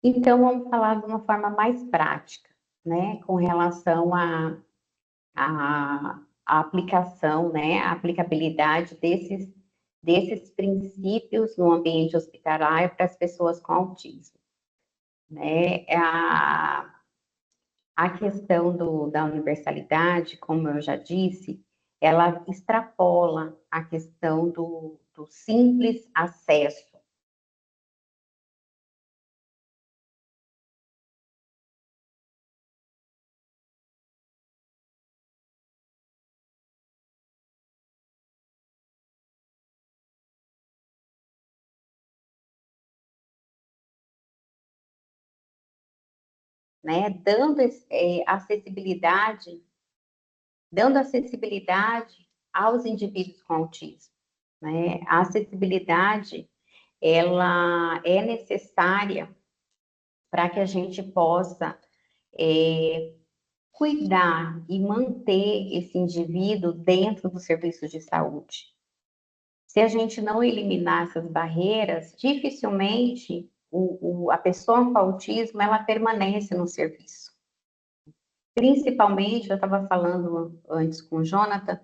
Então, vamos falar de uma forma mais prática, né, com relação à aplicação, né, a aplicabilidade desses princípios no ambiente hospitalar para as pessoas com autismo, né? A questão da universalidade, como eu já disse, ela extrapola a questão do simples acesso. Né, dando acessibilidade aos indivíduos com autismo, né? A acessibilidade, ela é necessária para que a gente possa cuidar e manter esse indivíduo dentro do serviço de saúde. Se a gente não eliminar essas barreiras, dificilmente a pessoa com autismo, ela permanece no serviço. Principalmente, eu estava falando antes com o Jonathan,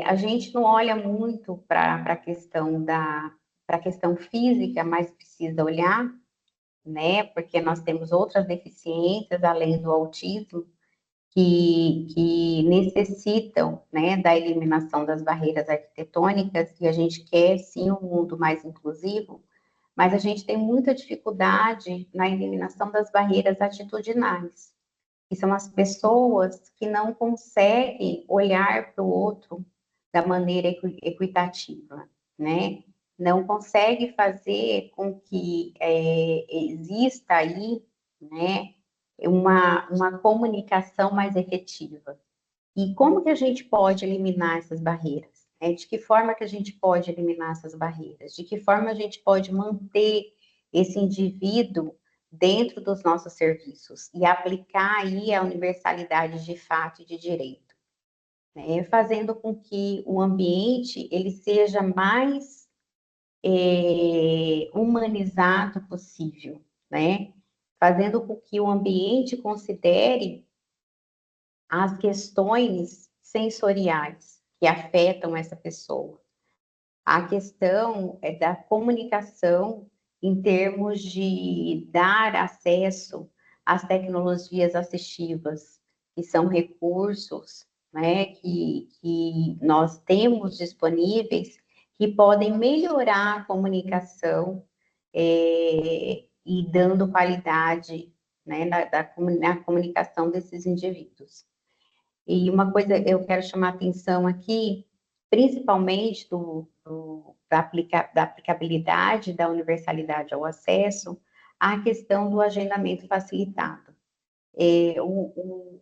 a gente não olha muito para a questão física, mas precisa olhar, né? Porque nós temos outras deficiências além do autismo que necessitam, né, da eliminação das barreiras arquitetônicas, e a gente quer sim um mundo mais inclusivo, mas a gente tem muita dificuldade na eliminação das barreiras atitudinais, que são as pessoas que não conseguem olhar para o outro da maneira equitativa, né? Não consegue fazer com que exista aí, né, uma comunicação mais efetiva. E como que a gente pode eliminar essas barreiras? De que forma que a gente pode eliminar essas barreiras? De que forma a gente pode manter esse indivíduo dentro dos nossos serviços e aplicar aí a universalidade de fato e de direito, né? Fazendo com que o ambiente ele seja mais humanizado possível, né? Fazendo com que o ambiente considere as questões sensoriais que afetam essa pessoa. A questão é da comunicação em termos de dar acesso às tecnologias assistivas, que são recursos, né, que nós temos disponíveis, que podem melhorar a comunicação e dando qualidade, né, na comunicação desses indivíduos. E uma coisa eu quero chamar a atenção aqui, principalmente da aplicabilidade, da universalidade ao acesso, a questão do agendamento facilitado.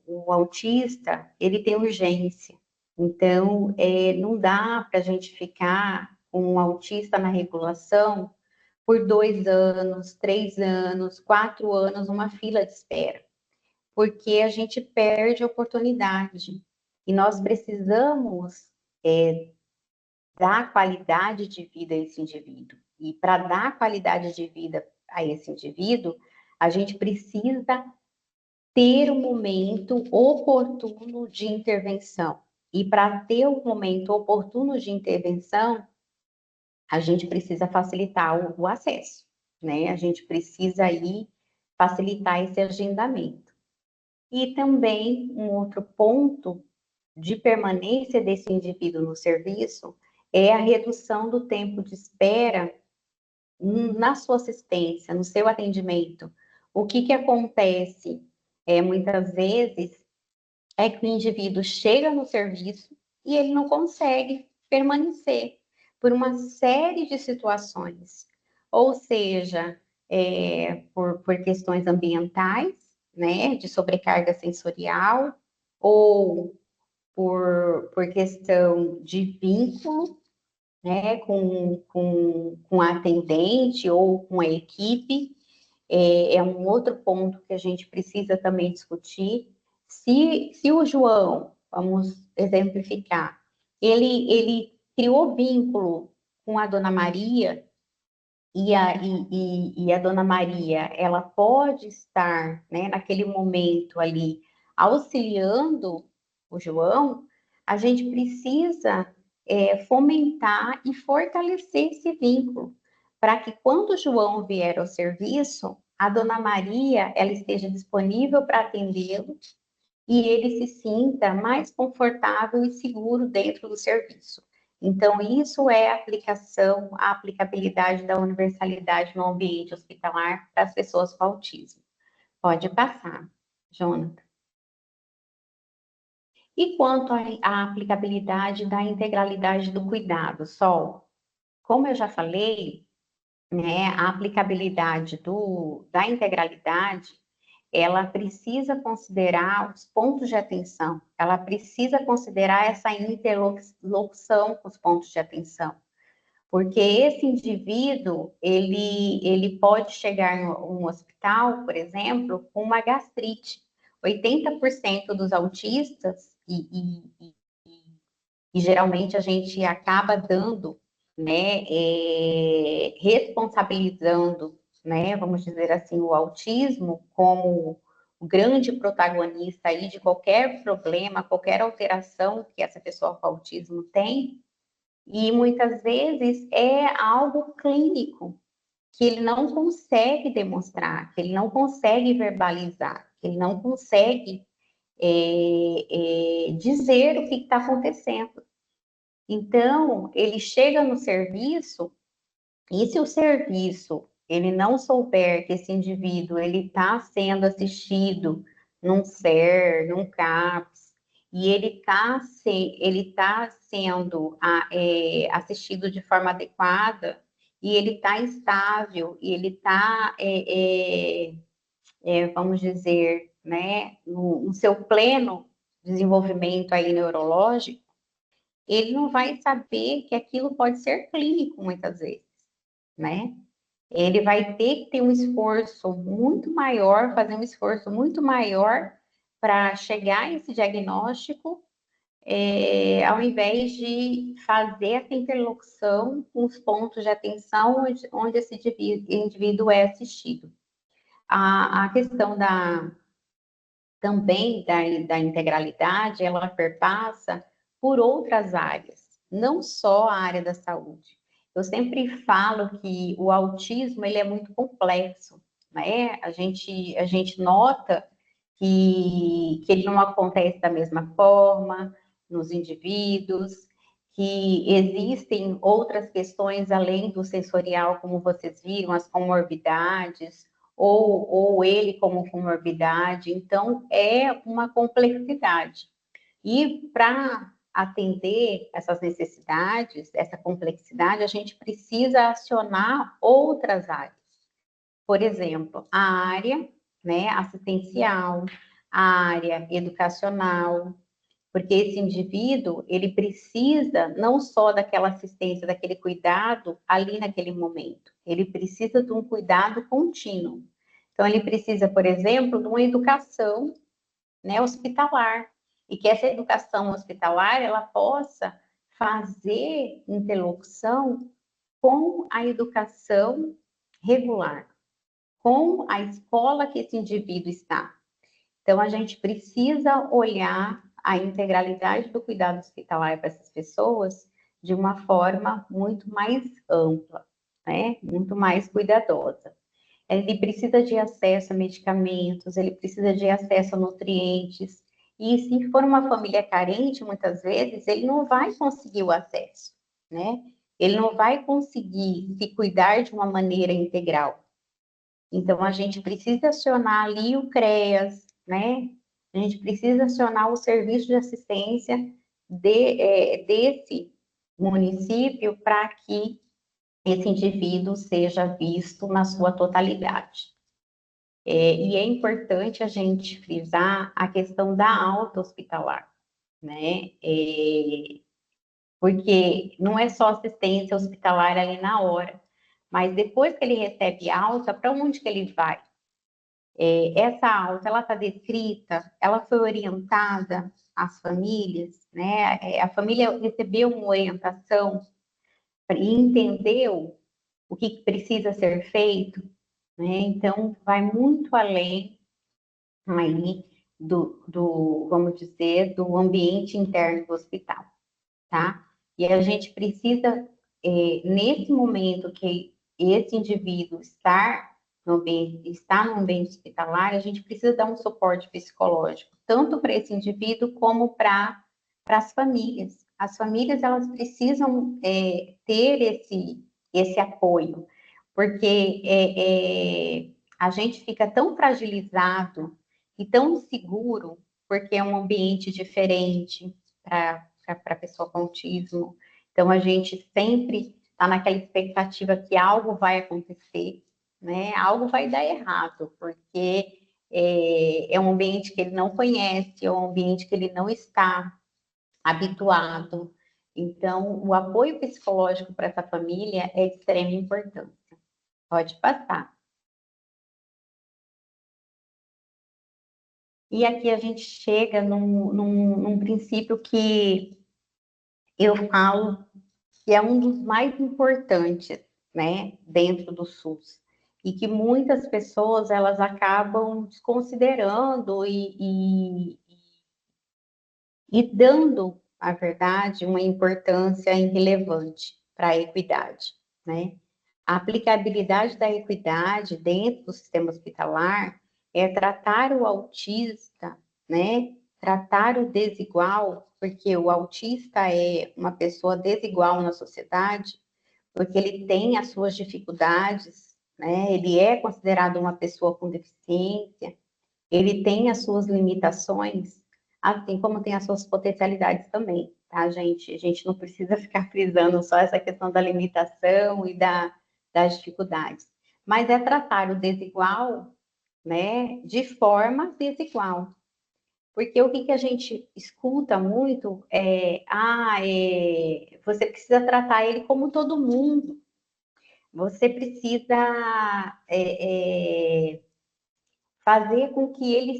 O autista, ele tem urgência, então não dá para a gente ficar com um autista na regulação por 2 anos, 3 anos, 4 anos, uma fila de espera, porque a gente perde a oportunidade. E nós precisamos dar qualidade de vida a esse indivíduo. E para dar qualidade de vida a esse indivíduo, a gente precisa ter um momento oportuno de intervenção. E para ter um momento oportuno de intervenção, a gente precisa facilitar o acesso, né? A gente precisa aí facilitar esse agendamento. E também um outro ponto de permanência desse indivíduo no serviço é a redução do tempo de espera na sua assistência, no seu atendimento. O que acontece muitas vezes é que o indivíduo chega no serviço e ele não consegue permanecer por uma série de situações, ou seja, por questões ambientais, né, de sobrecarga sensorial, ou por questão de vínculo, né, com a atendente ou com a equipe. É um outro ponto que a gente precisa também discutir. Se o João, vamos exemplificar, ele criou vínculo com a Dona Maria, e a Dona Maria, ela pode estar, né, naquele momento ali, auxiliando o João, a gente precisa fomentar e fortalecer esse vínculo, para que quando o João vier ao serviço, a Dona Maria, ela esteja disponível para atendê-lo e ele se sinta mais confortável e seguro dentro do serviço. Então, isso é a aplicabilidade da universalidade no ambiente hospitalar para as pessoas com autismo. Pode passar, Jonathan. E quanto à aplicabilidade da integralidade do cuidado, Sol? Como eu já falei, né, a aplicabilidade da integralidade, ela precisa considerar os pontos de atenção, ela precisa considerar essa interlocução com os pontos de atenção, porque esse indivíduo, ele pode chegar em um hospital, por exemplo, com uma gastrite. 80% dos autistas, e geralmente a gente acaba dando, né, responsabilizando, né, vamos dizer assim, o autismo como o grande protagonista aí de qualquer problema, qualquer alteração que essa pessoa com autismo tem, e muitas vezes é algo clínico que ele não consegue demonstrar, que ele não consegue verbalizar, que ele não consegue dizer o que está acontecendo. Então, ele chega no serviço, e se o serviço ele não souber que esse indivíduo ele está sendo assistido num SER, num CAPS, e ele tá sendo assistido de forma adequada, e ele está estável, e ele está, vamos dizer, né, no seu pleno desenvolvimento aí neurológico, ele não vai saber que aquilo pode ser clínico muitas vezes, né? Ele vai ter que ter um esforço muito maior, fazer um esforço muito maior para chegar a esse diagnóstico, ao invés de fazer essa interlocução com os pontos de atenção onde esse indivíduo é assistido. A questão também da integralidade, ela perpassa por outras áreas, não só a área da saúde. Eu sempre falo que o autismo ele é muito complexo, né? A gente nota que ele não acontece da mesma forma nos indivíduos, que existem outras questões além do sensorial, como vocês viram, as comorbidades, ou ele como comorbidade. Então, é uma complexidade. E para atender essas necessidades, essa complexidade, a gente precisa acionar outras áreas. Por exemplo, a área, né, assistencial, a área educacional, porque esse indivíduo, ele precisa não só daquela assistência, daquele cuidado ali naquele momento, ele precisa de um cuidado contínuo. Então, ele precisa, por exemplo, de uma educação, né, hospitalar, e que essa educação hospitalar, ela possa fazer interlocução com a educação regular, com a escola que esse indivíduo está. Então, a gente precisa olhar a integralidade do cuidado hospitalar para essas pessoas de uma forma muito mais ampla, né? Muito mais cuidadosa. Ele precisa de acesso a medicamentos, ele precisa de acesso a nutrientes, e se for uma família carente, muitas vezes, ele não vai conseguir o acesso, né? Ele não vai conseguir se cuidar de uma maneira integral. Então, a gente precisa acionar ali o CREAS, né? A gente precisa acionar o serviço de assistência desse município para que esse indivíduo seja visto na sua totalidade. E é importante a gente frisar a questão da alta hospitalar, né? Porque não é só assistência hospitalar ali na hora, mas depois que ele recebe alta, para onde que ele vai? Essa alta, ela está descrita, ela foi orientada às famílias, né? A família recebeu uma orientação e entendeu o que precisa ser feito, né? Então, vai muito além aí vamos dizer, do ambiente interno do hospital, tá? E a gente precisa, nesse momento que esse indivíduo está no ambiente hospitalar, a gente precisa dar um suporte psicológico, tanto para esse indivíduo como para as famílias. As famílias, elas precisam ter esse apoio, porque a gente fica tão fragilizado e tão seguro, porque é um ambiente diferente para a pessoa com autismo. Então, a gente sempre está naquela expectativa que algo vai acontecer, né? Algo vai dar errado, porque é um ambiente que ele não conhece, é um ambiente que ele não está habituado. Então, o apoio psicológico para essa família é de extrema importância. Pode passar. E aqui a gente chega num princípio que eu falo que é um dos mais importantes, né, dentro do SUS, e que muitas pessoas elas acabam desconsiderando e dando, na verdade, uma importância irrelevante para a equidade, né? A aplicabilidade da equidade dentro do sistema hospitalar é tratar o autista, né? Tratar o desigual, porque o autista é uma pessoa desigual na sociedade, porque ele tem as suas dificuldades, né? Ele é considerado uma pessoa com deficiência, ele tem as suas limitações, assim como tem as suas potencialidades também, tá, gente? A gente não precisa ficar frisando só essa questão da limitação e das dificuldades, mas é tratar o desigual, né, de forma desigual. Porque o que a gente escuta muito você precisa tratar ele como todo mundo, você precisa fazer com que ele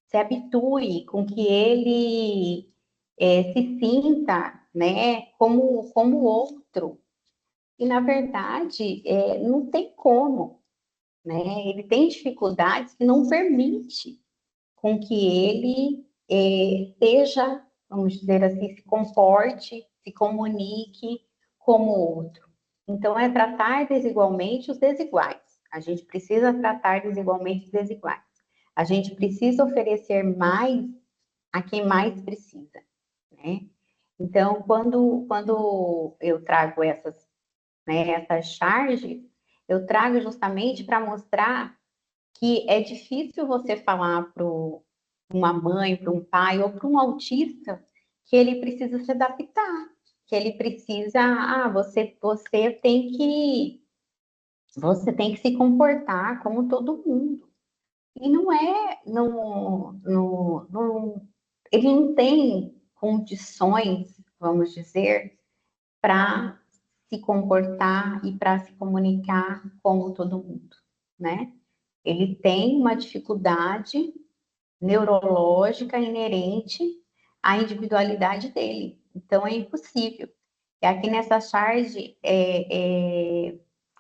se habitue, com que ele se sinta, né, como outro. E, na verdade, não tem como, né? Ele tem dificuldades que não permite com que ele seja, vamos dizer assim, se comporte, se comunique como outro. Então, é tratar desigualmente os desiguais. A gente precisa tratar desigualmente os desiguais. A gente precisa oferecer mais a quem mais precisa, né? Então, quando eu trago essas charges, eu trago justamente para mostrar que é difícil você falar para uma mãe, para um pai ou para um autista que ele precisa se adaptar, que ele precisa, você tem que se comportar como todo mundo. E não é, ele não tem condições, vamos dizer, para se comportar e para se comunicar como todo mundo, né? Ele tem uma dificuldade neurológica inerente à individualidade dele. Então, é impossível. E aqui nessa charge,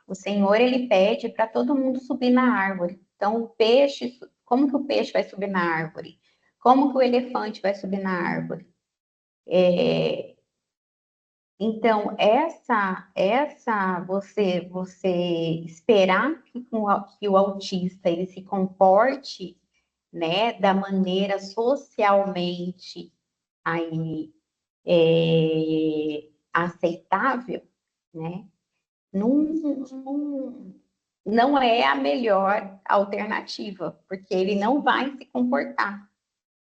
o Senhor, ele pede para todo mundo subir na árvore. Então, o peixe, como que o peixe vai subir na árvore? Como que o elefante vai subir na árvore? Então, você esperar que o autista ele se comporte, né, da maneira socialmente aí aceitável, né, não, não é a melhor alternativa, porque ele não vai se comportar.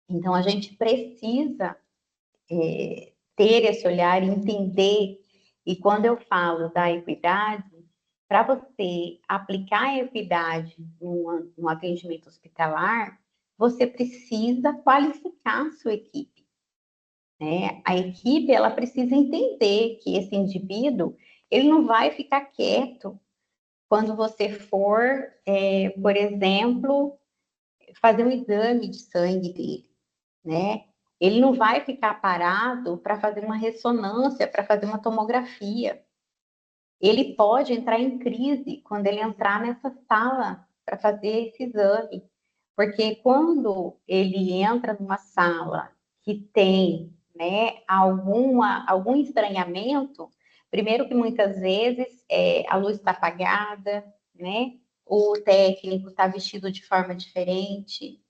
Então, a gente precisa ter esse olhar, entender, e quando eu falo da equidade, para você aplicar a equidade no atendimento hospitalar, você precisa qualificar a sua equipe, né? A equipe, ela precisa entender que esse indivíduo, ele não vai ficar quieto quando você for, por exemplo, fazer um exame de sangue dele, né? Ele não vai ficar parado para fazer uma ressonância, para fazer uma tomografia. Ele pode entrar em crise quando ele entrar nessa sala para fazer esse exame, porque quando ele entra numa sala que tem, né, algum estranhamento, primeiro que muitas vezes a luz está apagada, né, o técnico está vestido de forma diferente,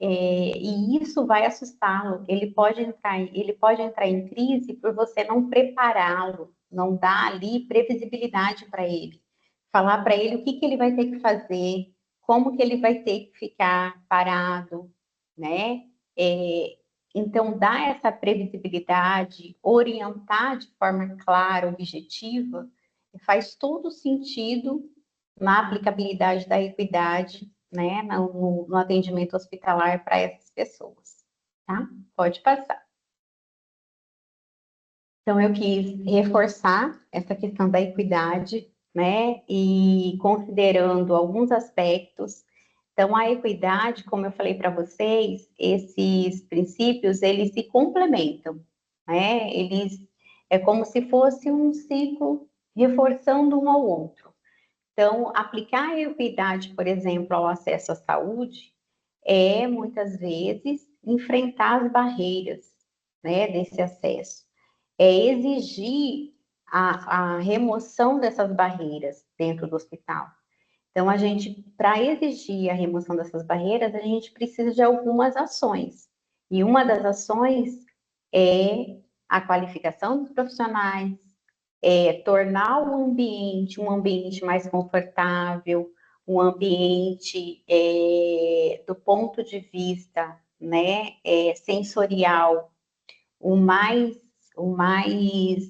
e isso vai assustá-lo. Ele pode entrar em crise por você não prepará-lo, não dar ali previsibilidade para ele, falar para ele o que ele vai ter que fazer, como que ele vai ter que ficar parado, né? Então, dar essa previsibilidade, orientar de forma clara, objetiva, faz todo sentido na aplicabilidade da equidade, né, no atendimento hospitalar para essas pessoas, tá? Pode passar. Então, eu quis reforçar essa questão da equidade, né, e considerando alguns aspectos. Então, a equidade, como eu falei para vocês, esses princípios, eles se complementam, né, é como se fosse um ciclo reforçando um ao outro. Então, aplicar a equidade, por exemplo, ao acesso à saúde, muitas vezes, enfrentar as barreiras, né, desse acesso. É exigir a remoção dessas barreiras dentro do hospital. Então, para exigir a remoção dessas barreiras, a gente precisa de algumas ações. E uma das ações é a qualificação dos profissionais, tornar o ambiente um ambiente mais confortável, um ambiente do ponto de vista, né, sensorial, o mais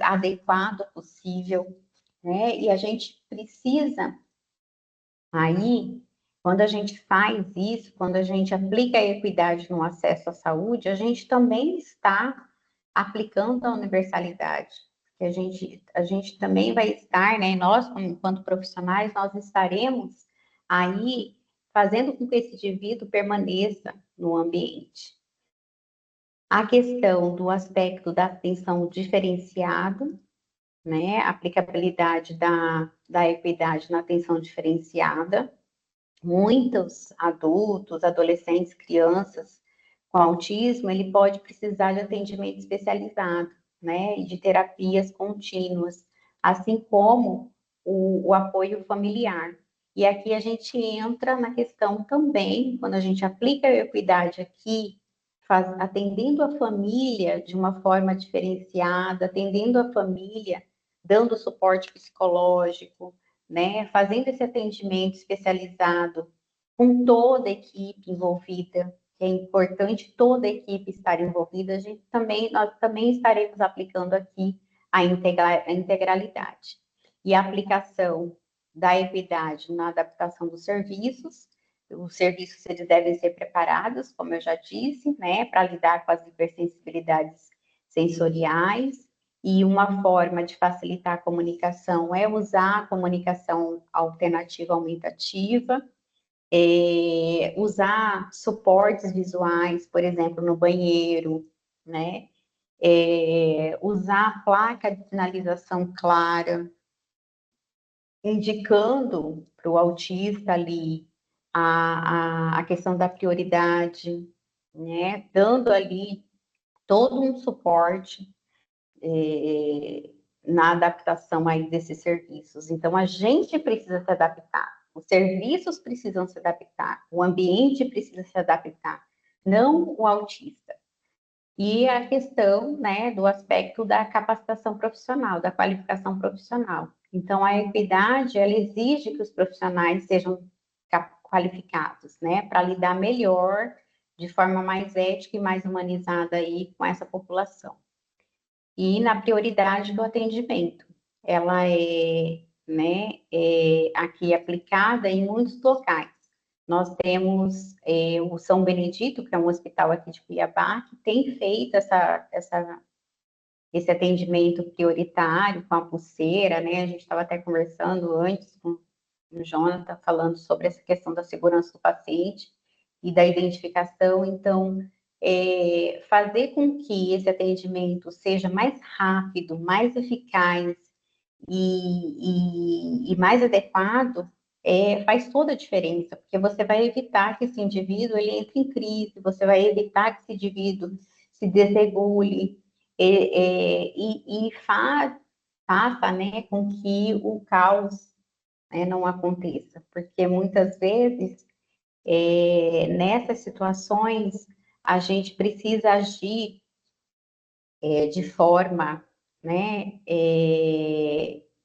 adequado possível, né? E a gente precisa aí, quando a gente faz isso, quando a gente aplica a equidade no acesso à saúde, a gente também está aplicando a universalidade. A gente também vai estar, né, nós, enquanto profissionais, nós estaremos aí fazendo com que esse indivíduo permaneça no ambiente. A questão do aspecto da atenção diferenciada, né, a aplicabilidade da equidade na atenção diferenciada. Muitos adultos, adolescentes, crianças com autismo, ele pode precisar de atendimento especializado, né, e de terapias contínuas, assim como o apoio familiar. E aqui a gente entra na questão também, quando a gente aplica a equidade aqui, atendendo a família de uma forma diferenciada, atendendo a família, dando suporte psicológico, né, fazendo esse atendimento especializado com toda a equipe envolvida, que é importante toda a equipe estar envolvida, nós também estaremos aplicando aqui a integralidade. E a aplicação da equidade na adaptação dos serviços, os serviços eles devem ser preparados, como eu já disse, né, para lidar com as hipersensibilidades sensoriais, e uma forma de facilitar a comunicação é usar a comunicação alternativa aumentativa, usar suportes visuais, por exemplo, no banheiro, né? Usar placa de sinalização clara, indicando para o autista ali a questão da prioridade, né? Dando ali todo um suporte na adaptação aí desses serviços. Então, a gente precisa se adaptar, os serviços precisam se adaptar, o ambiente precisa se adaptar, não o autista. E a questão, né, do aspecto da capacitação profissional, da qualificação profissional. Então, a equidade, ela exige que os profissionais sejam qualificados, né, para lidar melhor, de forma mais ética e mais humanizada aí com essa população. E na prioridade do atendimento, ela é né, aqui aplicada em muitos locais. Nós temos o São Benedito, que é um hospital aqui de Cuiabá, que tem feito esse atendimento prioritário com a pulseira, né? A gente estava até conversando antes com o Jonathan, falando sobre essa questão da segurança do paciente e da identificação. Então, fazer com que esse atendimento seja mais rápido, mais eficaz e mais adequado, faz toda a diferença, porque você vai evitar que esse indivíduo ele entre em crise, você vai evitar que esse indivíduo se desregule e faça, né, com que o caos, né, não aconteça, porque muitas vezes nessas situações a gente precisa agir de forma, né,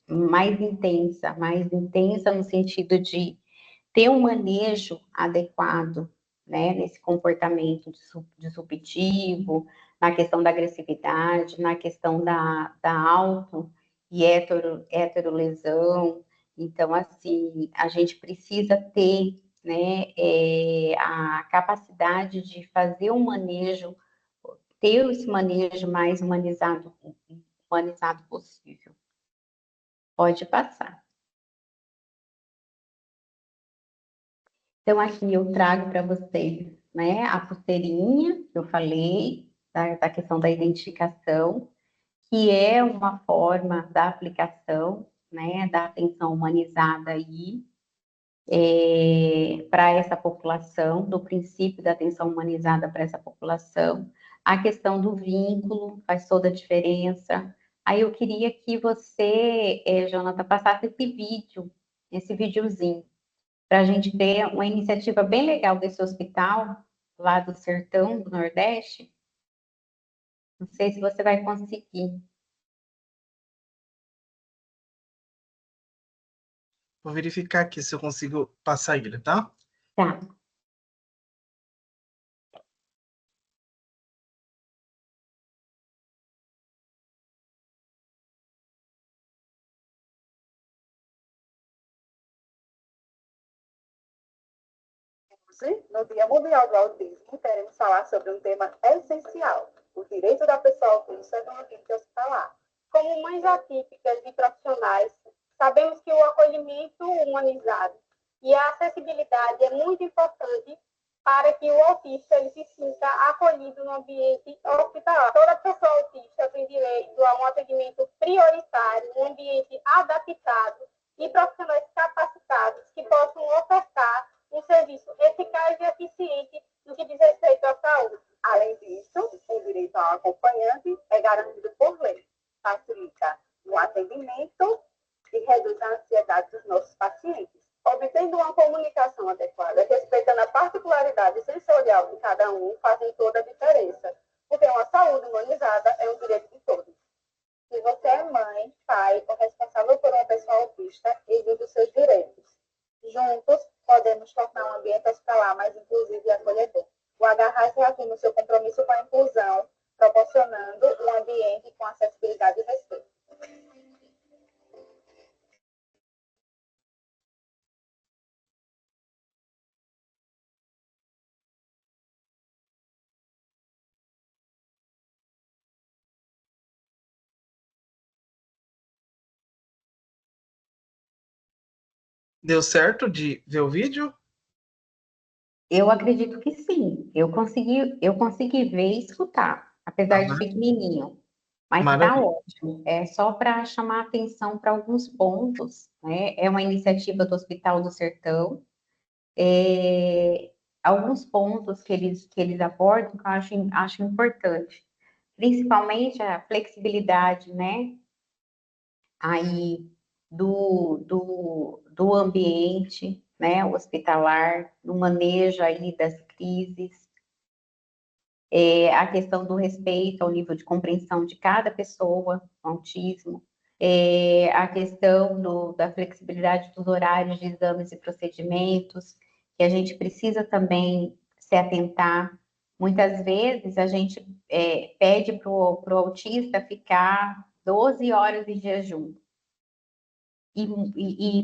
mais intensa no sentido de ter um manejo adequado, né, nesse comportamento disruptivo, na questão da agressividade, na questão da auto e heterolesão. Então, assim, a gente precisa ter, né, a capacidade de fazer um manejo, ter esse manejo mais humanizado possível. Pode passar. Então, aqui eu trago para vocês, né, a pulseirinha que eu falei, da questão da identificação, que é uma forma da aplicação, né, da atenção humanizada aí, para essa população, do princípio da atenção humanizada para essa população. A questão do vínculo faz toda a diferença. Aí eu queria que você, Jonathan, passasse esse videozinho, para a gente ver uma iniciativa bem legal desse hospital, lá do Sertão, do Nordeste. Não sei se você vai conseguir. Vou verificar aqui se eu consigo passar ele, tá? Tá. No Dia Mundial do Autismo, queremos falar sobre um tema essencial, o direito da pessoa autista no ambiente hospitalar. Como mães atípicas e profissionais, sabemos que o acolhimento humanizado e a acessibilidade é muito importante para que o autista ele se sinta acolhido no ambiente hospitalar. Toda pessoa autista tem direito a um atendimento prioritário, um ambiente adaptado e profissionais capacitados que possam ofertar um serviço eficaz e eficiente no que diz respeito à saúde. Além disso, o direito ao acompanhante é garantido por lei, facilita o atendimento e reduz a ansiedade dos nossos pacientes. Obtendo uma comunicação adequada, respeitando a particularidade sensorial de cada um, fazem toda a diferença, porque uma saúde humanizada é um direito de todos. Se você é mãe, pai ou responsável por uma pessoa autista, exige os seus direitos. Juntos, podemos tornar um ambiente hospitalar mais inclusivo e acolhedor. O Agarrar reafirma o seu compromisso com a inclusão, proporcionando um ambiente com acessibilidade e respeito. Deu certo de ver o vídeo? Eu acredito que sim. Eu consegui ver e escutar, apesar de pequenininho. Mas está Maravilha. ótimo. É só para chamar atenção para alguns pontos, né? É uma iniciativa do Hospital do Sertão. Alguns pontos que eles abordam que eu acho importante. Principalmente a flexibilidade, né? Aí do ambiente, né, hospitalar, no manejo aí das crises, a questão do respeito ao nível de compreensão de cada pessoa com autismo, a questão da flexibilidade dos horários de exames e procedimentos, que a gente precisa também se atentar. Muitas vezes a gente pede para o autista ficar 12 horas de jejum.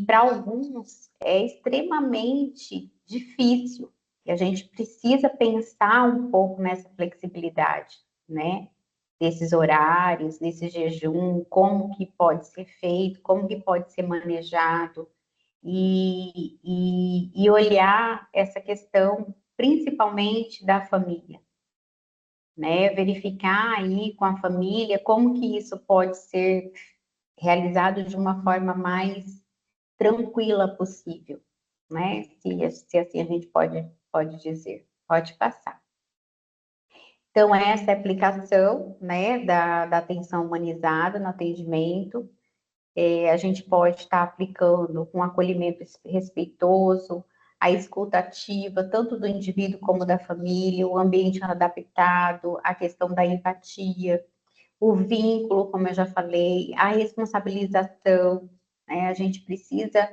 para alguns é extremamente difícil. E a gente precisa pensar um pouco nessa flexibilidade, né? Desses horários, desse jejum, como que pode ser feito, como que pode ser manejado, e olhar essa questão principalmente da família, né? Verificar aí com a família como que isso pode ser realizado de uma forma mais tranquila possível, né? Se assim a gente pode dizer. Pode passar. Então, essa é a aplicação, né, da atenção humanizada no atendimento. A gente pode estar aplicando um acolhimento respeitoso, a escuta ativa, tanto do indivíduo como da família, o ambiente adaptado, a questão da empatia, o vínculo, como eu já falei, a responsabilização, né? A gente precisa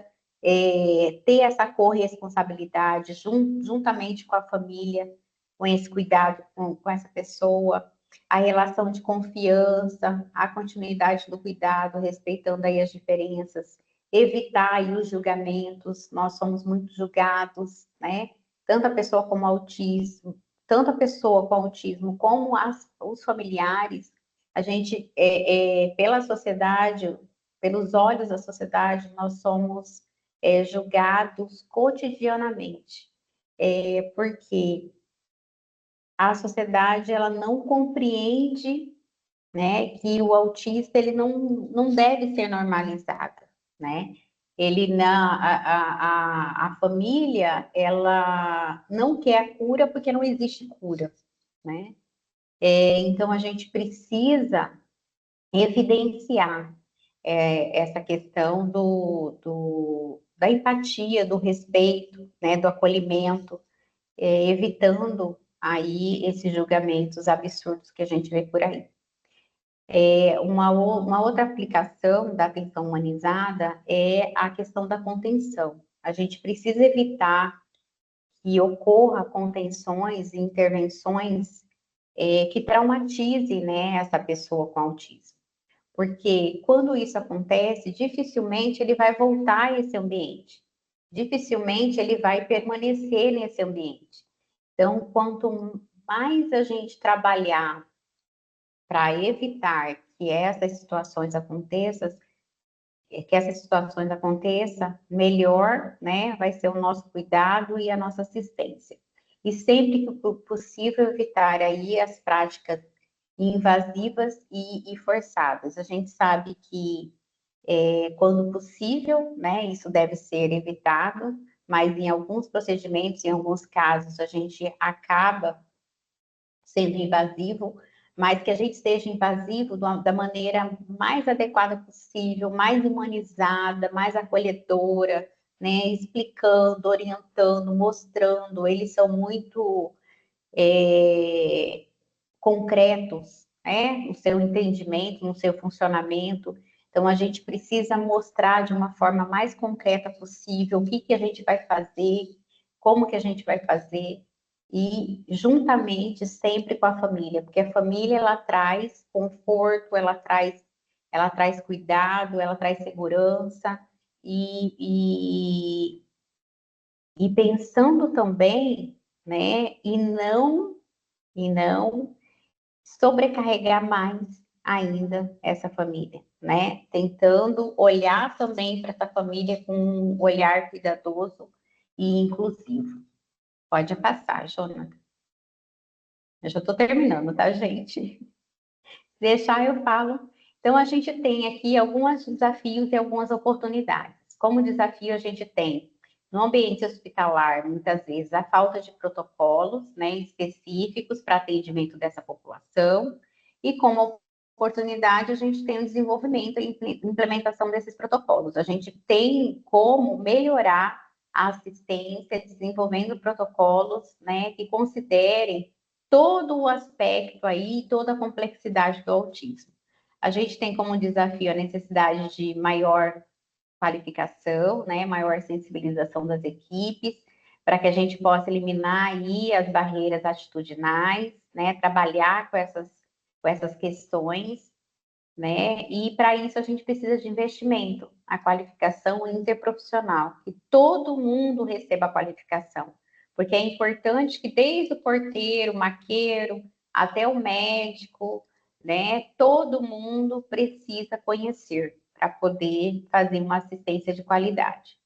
ter essa corresponsabilidade juntamente com a família, com esse cuidado com essa pessoa, a relação de confiança, a continuidade do cuidado, respeitando aí as diferenças, evitar aí os julgamentos, nós somos muito julgados, né? Tanto a pessoa com autismo, tanto a pessoa com autismo como os familiares, a gente, pela sociedade, pelos olhos da sociedade, nós somos julgados cotidianamente, porque a sociedade ela não compreende, né, que o autista ele não deve ser normalizado, né? Ele a família ela não quer a cura porque não existe cura, né? Então a gente precisa evidenciar essa questão da empatia, do respeito, né, do acolhimento, evitando aí esses julgamentos absurdos que a gente vê por aí. Uma outra aplicação da atenção humanizada é a questão da contenção. A gente precisa evitar que ocorra contenções e intervenções que traumatizem, né, essa pessoa com autismo. Porque quando isso acontece, dificilmente ele vai voltar a esse ambiente. Dificilmente ele vai permanecer nesse ambiente. Então, quanto mais a gente trabalhar para evitar que essas situações aconteçam, melhor, né, vai ser o nosso cuidado e a nossa assistência. E sempre que possível evitar aí as práticas invasivas e forçadas. A gente sabe que, quando possível, né, isso deve ser evitado, mas em alguns procedimentos, em alguns casos, a gente acaba sendo invasivo, mas que a gente seja invasivo da maneira mais adequada possível, mais humanizada, mais acolhedora, né, explicando, orientando, mostrando. Eles são muito concretos, né, no seu entendimento, no seu funcionamento. Então, a gente precisa mostrar de uma forma mais concreta possível o que a gente vai fazer, como que a gente vai fazer, e juntamente sempre com a família, porque a família, ela traz conforto, ela traz cuidado, ela traz segurança, e pensando também, né, e não sobrecarregar mais ainda essa família, né? Tentando olhar também para essa família com um olhar cuidadoso e inclusivo. Pode passar, Jonathan. Eu já estou terminando, tá, gente? Se deixar, eu falo. Então, a gente tem aqui alguns desafios e algumas oportunidades. Como desafio, a gente tem no ambiente hospitalar, muitas vezes, a falta de protocolos, né, específicos para atendimento dessa população, e como oportunidade, a gente tem o desenvolvimento e implementação desses protocolos. A gente tem como melhorar a assistência, desenvolvendo protocolos, né, que considerem todo o aspecto aí, toda a complexidade do autismo. A gente tem como desafio a necessidade de maior qualificação, né, maior sensibilização das equipes, para que a gente possa eliminar aí as barreiras atitudinais, né, trabalhar com essas questões, né? E para isso a gente precisa de investimento, a qualificação interprofissional, que todo mundo receba a qualificação, porque é importante que desde o porteiro, maqueiro, até o médico, né? Todo mundo precisa conhecer para poder fazer uma assistência de qualidade.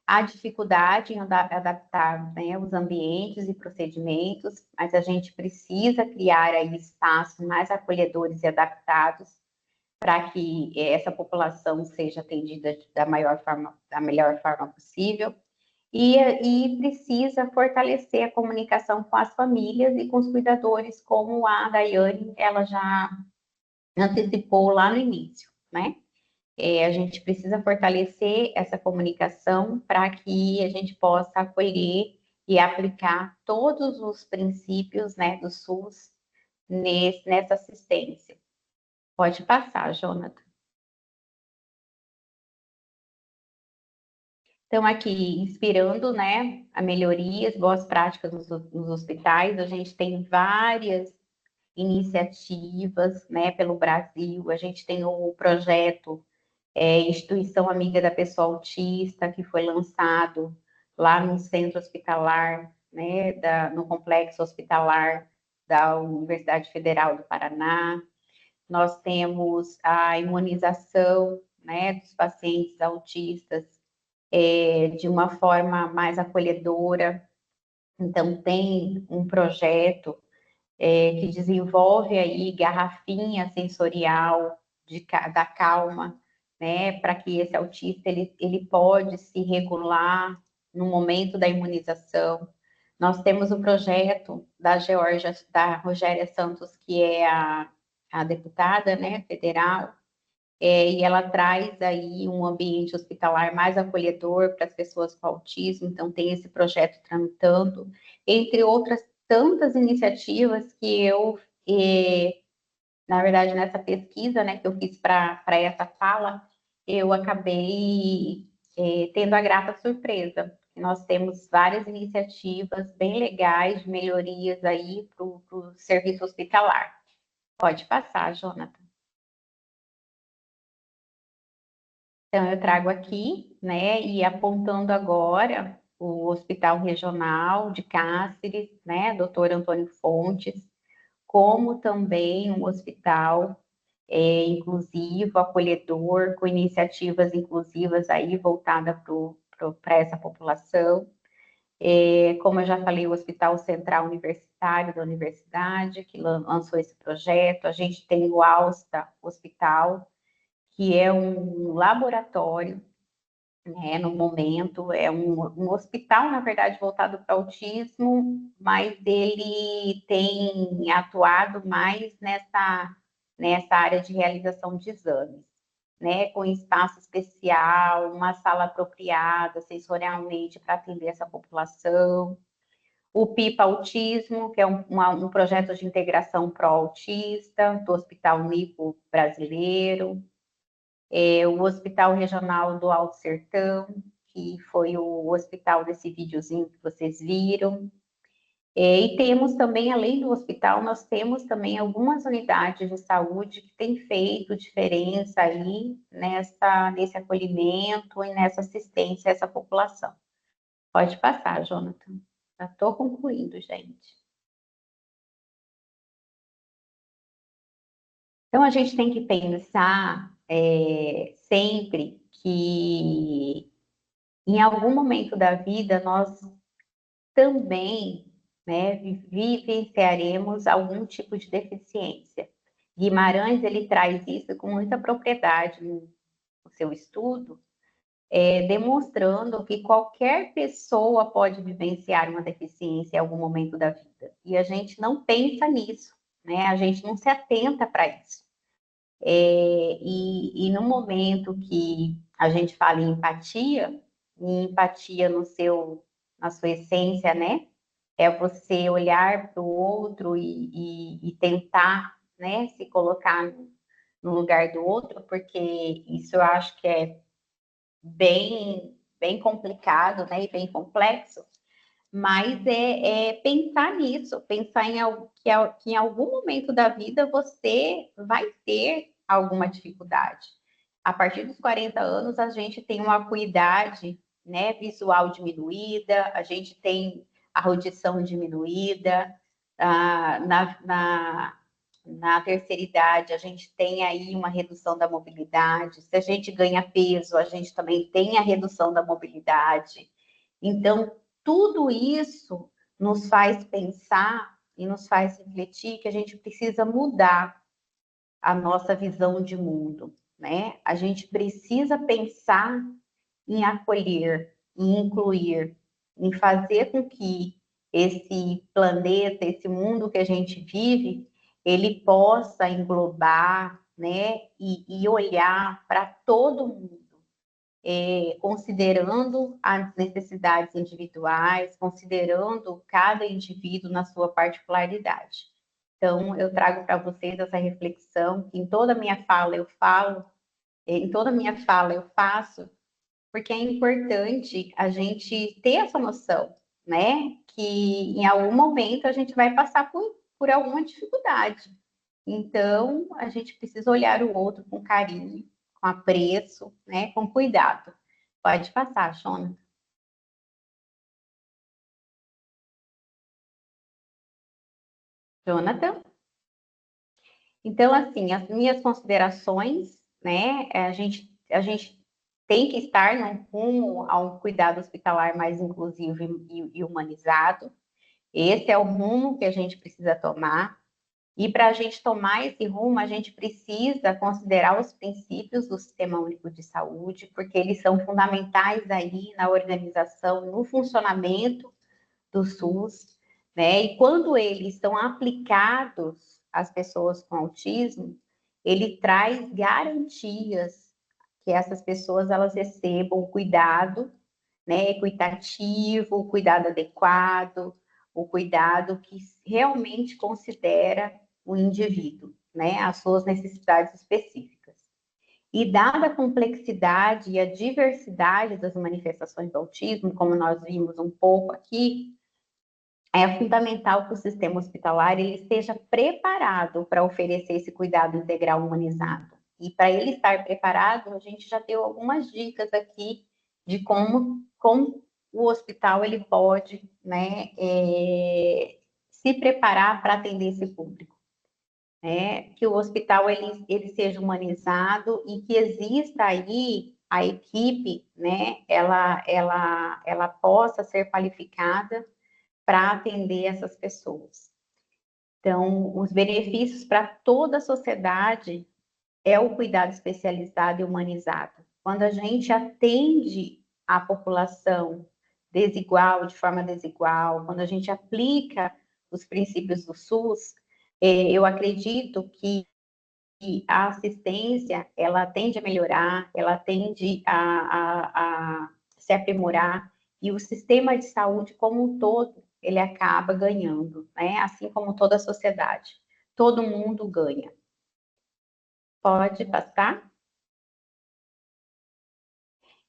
Há dificuldade em adaptar, né, os ambientes e procedimentos, mas a gente precisa criar aí espaços mais acolhedores e adaptados para que essa população seja atendida da melhor forma possível. E precisa fortalecer a comunicação com as famílias e com os cuidadores, como a Daiane, ela já antecipou lá no início, né? A gente precisa fortalecer essa comunicação para que a gente possa acolher e aplicar todos os princípios, né, do SUS nessa assistência. Pode passar, Jonathan. Então, aqui, inspirando, né, a melhorias, boas práticas nos hospitais, a gente tem várias iniciativas, né, pelo Brasil. A gente tem o projeto Instituição Amiga da Pessoa Autista, que foi lançado lá no centro hospitalar, né, no complexo hospitalar da Universidade Federal do Paraná. Nós temos a imunização, né, dos pacientes autistas de uma forma mais acolhedora. Então, tem um projeto que desenvolve aí garrafinha sensorial da calma, né, para que esse autista ele pode se regular no momento da imunização. Nós temos o projeto da Rogéria Santos, que é a deputada, né, federal, e ela traz aí um ambiente hospitalar mais acolhedor para as pessoas com autismo, então tem esse projeto tramitando, entre outras tantas iniciativas que eu, na verdade, nessa pesquisa, né, que eu fiz para essa fala, eu acabei tendo a grata surpresa. Nós temos várias iniciativas bem legais de melhorias aí para o serviço hospitalar. Pode passar, Jonathan. Então, eu trago aqui, né, e apontando agora o Hospital Regional de Cáceres, né, Dr. Antônio Fontes, como também um hospital inclusivo, acolhedor, com iniciativas inclusivas aí voltada para essa população. Como eu já falei, o Hospital Central Universitário da Universidade, que lançou esse projeto. A gente tem o Alsta Hospital, que é um laboratório, né, no momento, é um hospital, na verdade, voltado para autismo, mas ele tem atuado mais nessa área de realização de exames, né, com espaço especial, uma sala apropriada sensorialmente para atender essa população. O PIPA Autismo, que é um projeto de integração pró-autista do Hospital Nipo Brasileiro. O Hospital Regional do Alto Sertão, que foi o hospital desse videozinho que vocês viram. E temos também, além do hospital, nós temos também algumas unidades de saúde que têm feito diferença aí nesse acolhimento e nessa assistência a essa população. Pode passar, Jonathan. Já estou concluindo, gente. Então, a gente tem que pensar sempre que em algum momento da vida nós também, né, vivenciaremos algum tipo de deficiência. Guimarães, ele traz isso com muita propriedade no seu estudo, demonstrando que qualquer pessoa pode vivenciar uma deficiência em algum momento da vida. E a gente não pensa nisso, né? A gente não se atenta para isso. E no momento que a gente fala em empatia na sua essência, né? É você olhar para o outro e tentar, né, se colocar no lugar do outro, porque isso eu acho que é bem complicado, né, e bem complexo, mas pensar nisso, pensar que em algum momento da vida você vai ter alguma dificuldade. A partir dos 40 anos, a gente tem uma acuidade, né, visual diminuída, a gente tem a audição diminuída, na terceira idade, a gente tem aí uma redução da mobilidade. Se a gente ganha peso, a gente também tem a redução da mobilidade. Então, tudo isso nos faz pensar e nos faz refletir que a gente precisa mudar a nossa visão de mundo, né? A gente precisa pensar em acolher, em incluir, em fazer com que esse planeta, esse mundo que a gente vive, ele possa englobar, né, e olhar para todo mundo, considerando as necessidades individuais, considerando cada indivíduo na sua particularidade. Então, eu trago para vocês essa reflexão, que em toda a minha fala eu falo, em toda a minha fala eu faço, porque é importante a gente ter essa noção, né? Que em algum momento a gente vai passar por alguma dificuldade. Então, a gente precisa olhar o outro com carinho, com apreço, né? Com cuidado. Pode passar, Shona. Jonathan? Então, assim, as minhas considerações, né? A gente tem que estar num rumo a um cuidado hospitalar mais inclusivo e humanizado. Esse é o rumo que a gente precisa tomar. E para a gente tomar esse rumo, a gente precisa considerar os princípios do Sistema Único de Saúde, porque eles são fundamentais aí na organização, no funcionamento do SUS, né? E quando eles estão aplicados às pessoas com autismo, ele traz garantias que essas pessoas elas recebam o cuidado, né, equitativo, o cuidado adequado, o cuidado que realmente considera o indivíduo, né, as suas necessidades específicas. E dada a complexidade e a diversidade das manifestações do autismo, como nós vimos um pouco aqui, é fundamental que o sistema hospitalar ele esteja preparado para oferecer esse cuidado integral humanizado. E para ele estar preparado, a gente já deu algumas dicas aqui de como o hospital ele pode, né, se preparar para atender esse público. Né? Que o hospital ele seja humanizado e que exista aí a equipe, né, ela possa ser qualificada para atender essas pessoas. Então, os benefícios para toda a sociedade é o cuidado especializado e humanizado. Quando a gente atende a população desigual, de forma desigual, quando a gente aplica os princípios do SUS, eu acredito que a assistência, ela tende a melhorar, ela tende a se aprimorar, e o sistema de saúde como um todo, ele acaba ganhando, né? Assim como toda a sociedade. Todo mundo ganha. Pode passar?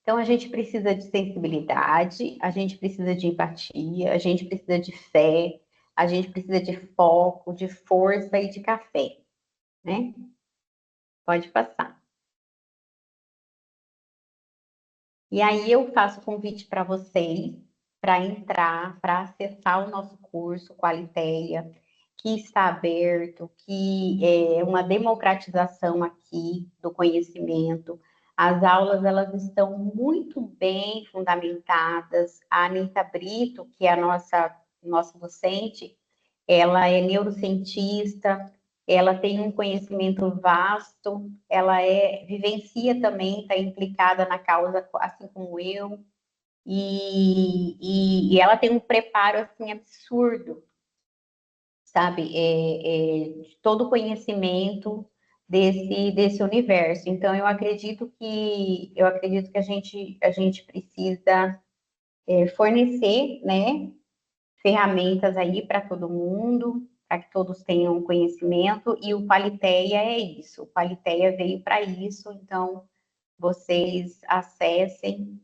Então, a gente precisa de sensibilidade, a gente precisa de empatia, a gente precisa de fé, a gente precisa de foco, de força e de café, né? Pode passar. E aí eu faço convite para vocês para entrar, para acessar o nosso curso Qualitéia, que está aberto, que é uma democratização aqui do conhecimento. As aulas elas estão muito bem fundamentadas. A Anita Brito, que é a nossa docente, ela é neurocientista, ela tem um conhecimento vasto, ela vivencia também, está implicada na causa, assim como eu, e ela tem um preparo, assim, absurdo, sabe, de todo o conhecimento desse universo. Então, eu acredito que a gente precisa fornecer, né, ferramentas aí para todo mundo, para que todos tenham conhecimento, e o Qualitéia é isso, o Qualitéia veio para isso, então vocês acessem,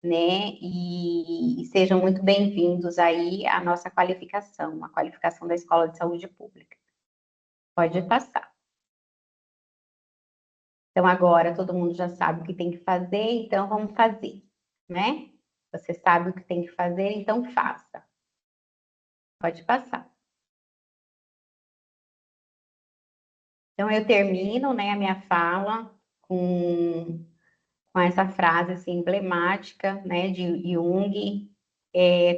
né, e sejam muito bem-vindos aí à nossa qualificação, a qualificação da Escola de Saúde Pública. Pode passar. Então, agora todo mundo já sabe o que tem que fazer, então vamos fazer, né? Você sabe o que tem que fazer, então faça. Pode passar. Então, eu termino, né, a minha fala com essa frase assim, emblemática, né, de Jung,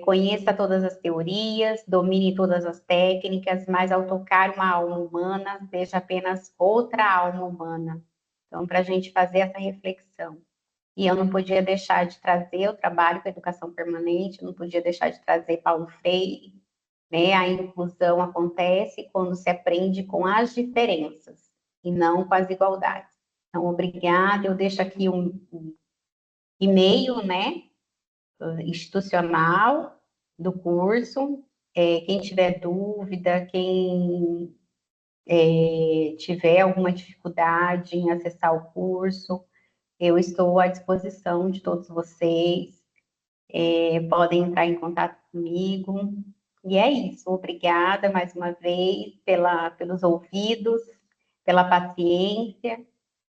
conheça todas as teorias, domine todas as técnicas, mas ao tocar uma alma humana, seja apenas outra alma humana. Então, para a gente fazer essa reflexão. E eu não podia deixar de trazer o trabalho com a educação permanente, não podia deixar de trazer Paulo Freire, né? A inclusão acontece quando se aprende com as diferenças e não com as igualdades. Então, obrigada. Eu deixo aqui um e-mail, né, institucional do curso. Quem tiver dúvida, quem tiver alguma dificuldade em acessar o curso, eu estou à disposição de todos vocês. Podem entrar em contato comigo. E é isso. Obrigada mais uma vez pelos ouvidos, pela paciência,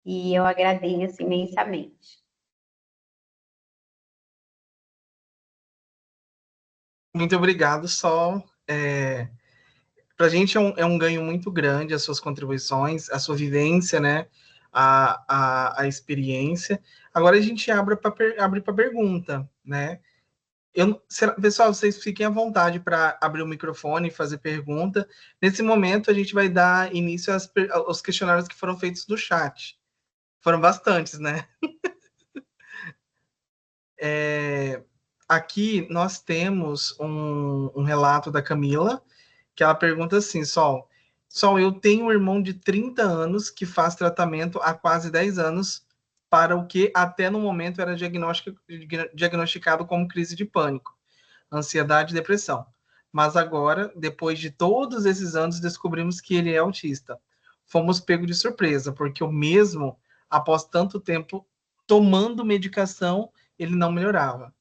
e eu agradeço imensamente. Muito obrigado, Sol. Para a gente é um ganho muito grande as suas contribuições, a sua vivência, né? A experiência. Agora a gente abre para pergunta, né? Pessoal, vocês fiquem à vontade para abrir o microfone e fazer pergunta. Nesse momento, a gente vai dar início aos questionários que foram feitos no chat. Foram bastantes, né? Aqui nós temos um relato da Camila, que ela pergunta assim, Sol, eu tenho um irmão de 30 anos que faz tratamento há quase 10 anos para o que até no momento era diagnosticado como crise de pânico, ansiedade e depressão. Mas agora, depois de todos esses anos, descobrimos que ele é autista. Fomos pegos de surpresa, porque o mesmo, após tanto tempo tomando medicação, ele não melhorava.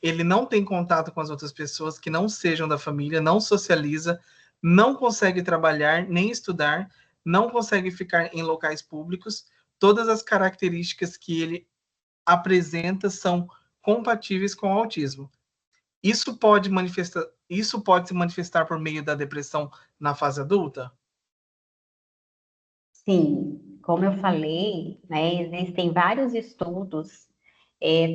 Ele não tem contato com as outras pessoas que não sejam da família, não socializa, não consegue trabalhar nem estudar, não consegue ficar em locais públicos. Todas as características que ele apresenta são compatíveis com o autismo. Isso pode se manifestar por meio da depressão na fase adulta? Sim, como eu falei, né, existem vários estudos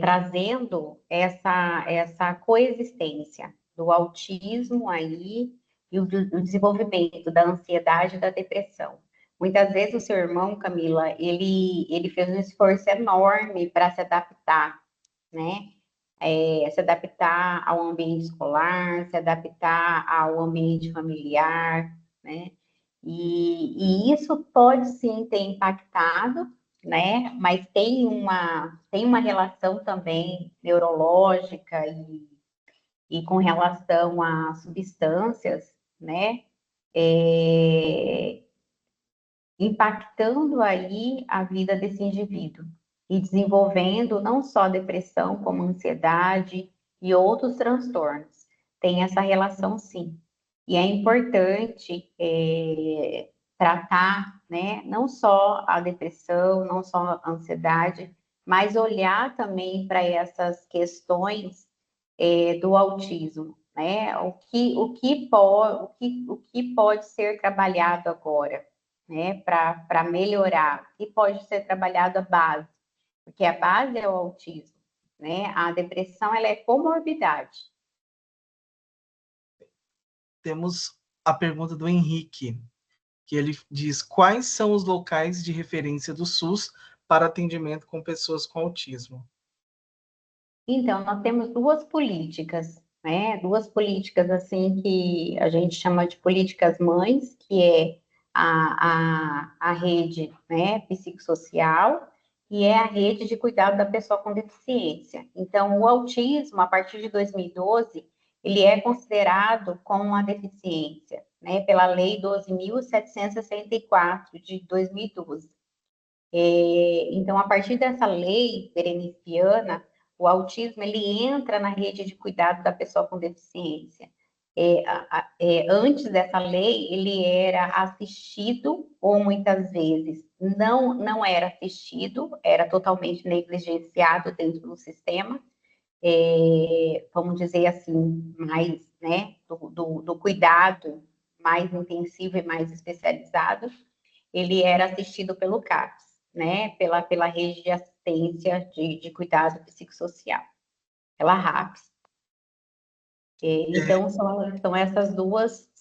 trazendo essa coexistência do autismo aí e o desenvolvimento da ansiedade e da depressão. Muitas vezes o seu irmão, Camila, ele fez um esforço enorme para se adaptar, né? Se adaptar ao ambiente escolar, se adaptar ao ambiente familiar, né? E isso pode sim ter impactado, né? Mas tem uma relação também neurológica e com relação a substâncias, né? É, impactando aí a vida desse indivíduo e desenvolvendo não só depressão, como ansiedade e outros transtornos. Tem essa relação, sim. E é importante tratar, né, não só a depressão, não só a ansiedade, mas olhar também para essas questões do autismo, né? O que pode ser trabalhado agora, né, para melhorar, e pode ser trabalhado a base, porque a base é o autismo, né? A depressão, ela é comorbidade. Temos a pergunta do Henrique, que ele diz: quais são os locais de referência do SUS para atendimento com pessoas com autismo? Então, nós temos duas políticas, né? Duas políticas, assim, que a gente chama de políticas mães, que é a rede, né, psicossocial, e é a rede de cuidado da pessoa com deficiência. Então, o autismo, a partir de 2012, ele é considerado como uma deficiência, né, pela Lei 12.764, de 2012. Então, a partir dessa lei bereniciana, o autismo ele entra na rede de cuidado da pessoa com deficiência. antes dessa lei, ele era assistido, ou muitas vezes não era assistido, era totalmente negligenciado dentro do sistema, vamos dizer assim, mais, né, do cuidado mais intensivo e mais especializado, ele era assistido pelo CAPS, né, pela rede de assistência de cuidado psicossocial, pela RAPS. Então, são essas duas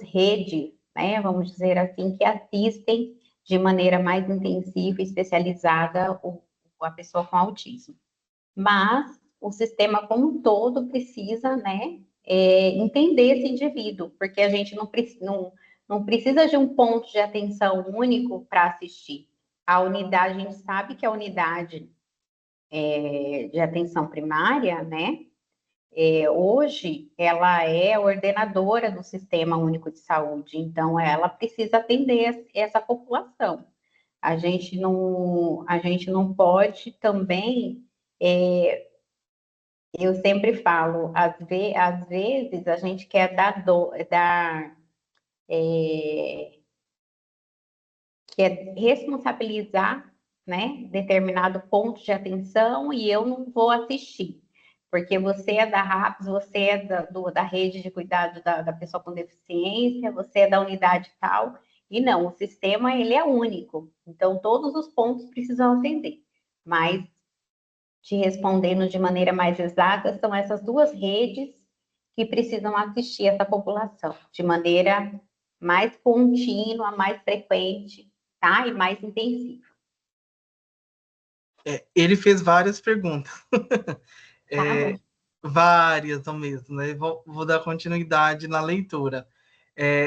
redes, né, vamos dizer assim, que assistem de maneira mais intensiva e especializada a pessoa com autismo. Mas o sistema como um todo precisa, né, entender esse indivíduo, porque a gente não precisa de um ponto de atenção único para assistir. A unidade, a gente sabe que a unidade de atenção primária, né, hoje ela é ordenadora do Sistema Único de Saúde, então ela precisa atender essa população. A gente não pode também, eu sempre falo, às vezes a gente quer quer responsabilizar, né, determinado ponto de atenção e eu não vou assistir, porque você é da RAPS, você é da rede de cuidado da pessoa com deficiência, você é da unidade tal, e não, o sistema ele é único, então todos os pontos precisam atender, mas te respondendo de maneira mais exata, são essas duas redes que precisam assistir essa população de maneira mais contínua, mais frequente, tá? E mais intensiva. Ele fez várias perguntas. Tá, Várias ao mesmo, né? Vou dar continuidade na leitura.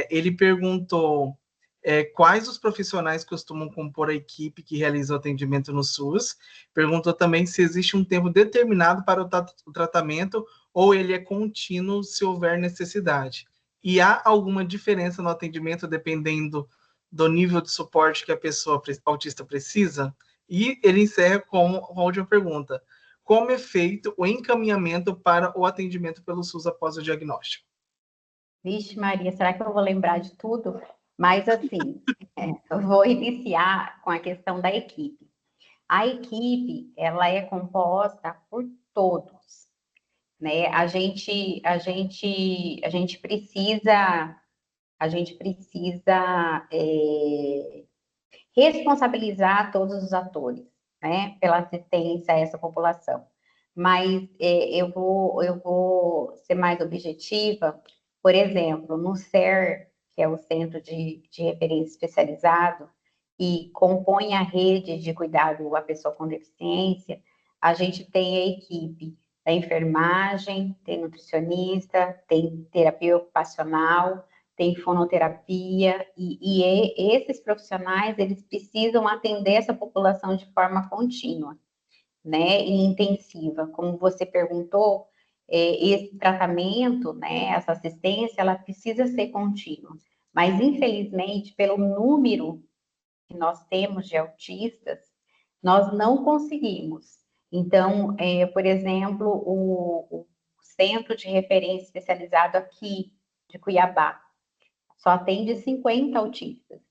Ele perguntou quais os profissionais costumam compor a equipe que realiza o atendimento no SUS. Perguntou também se existe um tempo determinado para o tratamento ou ele é contínuo se houver necessidade. E há alguma diferença no atendimento dependendo do nível de suporte que a pessoa autista precisa? E ele encerra com a última pergunta. Como é feito o encaminhamento para o atendimento pelo SUS após o diagnóstico? Vixe, Maria, será que eu vou lembrar de tudo? Mas, assim, eu vou iniciar com a questão da equipe. A equipe, ela é composta por todos, né? A gente precisa responsabilizar todos os atores, né, pela assistência a essa população. Mas eu vou ser mais objetiva. Por exemplo, no CER, que é o Centro de Referência Especializado, e compõe a rede de cuidado à pessoa com deficiência, a gente tem a equipe da enfermagem, tem nutricionista, tem terapia ocupacional, tem fonoterapia, esses profissionais, eles precisam atender essa população de forma contínua, né, e intensiva. Como você perguntou, esse tratamento, né, essa assistência, ela precisa ser contínua. Mas, infelizmente, pelo número que nós temos de autistas, nós não conseguimos. Então, por exemplo, o Centro de Referência Especializado aqui de Cuiabá, só atende 50 autistas.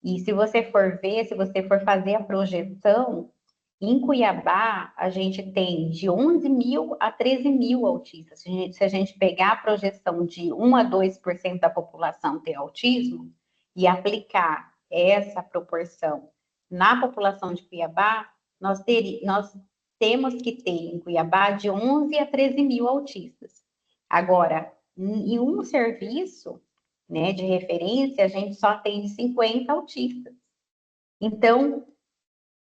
E se você for ver, se você for fazer a projeção, em Cuiabá, a gente tem de 11 mil a 13 mil autistas. Se a gente pegar a projeção de 1 a 2% da população ter autismo e aplicar essa proporção na população de Cuiabá, nós temos que ter em Cuiabá de 11 a 13 mil autistas. Agora, em um serviço, né, de referência, a gente só atende 50 autistas. Então,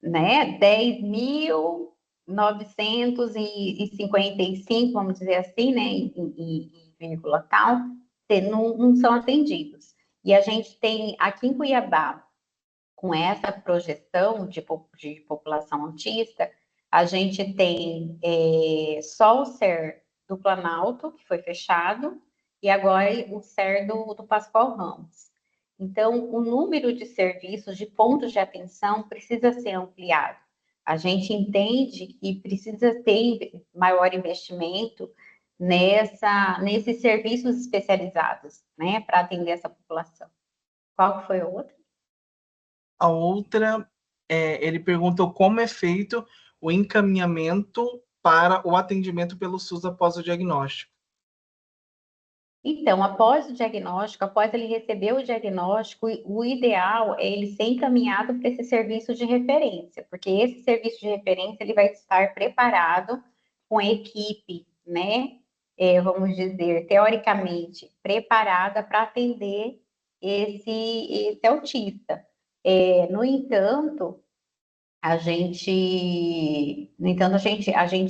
né, 10.955, vamos dizer assim, né, em vírgula tal, não são atendidos. E a gente tem, aqui em Cuiabá, com essa projeção de população autista, a gente tem só o CER do Planalto, que foi fechado, e agora o CER do Pascoal Ramos. Então, o número de serviços, de pontos de atenção, precisa ser ampliado. A gente entende que precisa ter maior investimento nesses serviços especializados, né, para atender essa população. Qual que foi a outra? A outra, ele perguntou como é feito o encaminhamento para o atendimento pelo SUS após o diagnóstico. Então, após o diagnóstico, após ele receber o diagnóstico, o ideal é ele ser encaminhado para esse serviço de referência, porque esse serviço de referência ele vai estar preparado com a equipe, né? Vamos dizer, teoricamente, preparada para atender esse autista. No entanto, a gente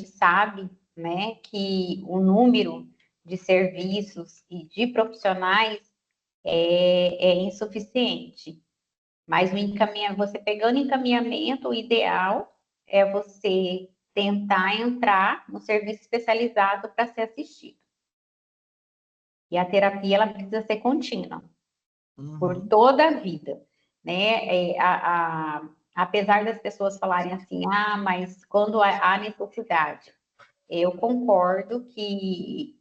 sabe, né, que o número de serviços e de profissionais é insuficiente. Mas você pegando encaminhamento, o ideal é você tentar entrar no serviço especializado para ser assistido. E a terapia, ela precisa ser contínua, por toda a vida, né? Apesar das pessoas falarem assim, mas quando há necessidade, eu concordo que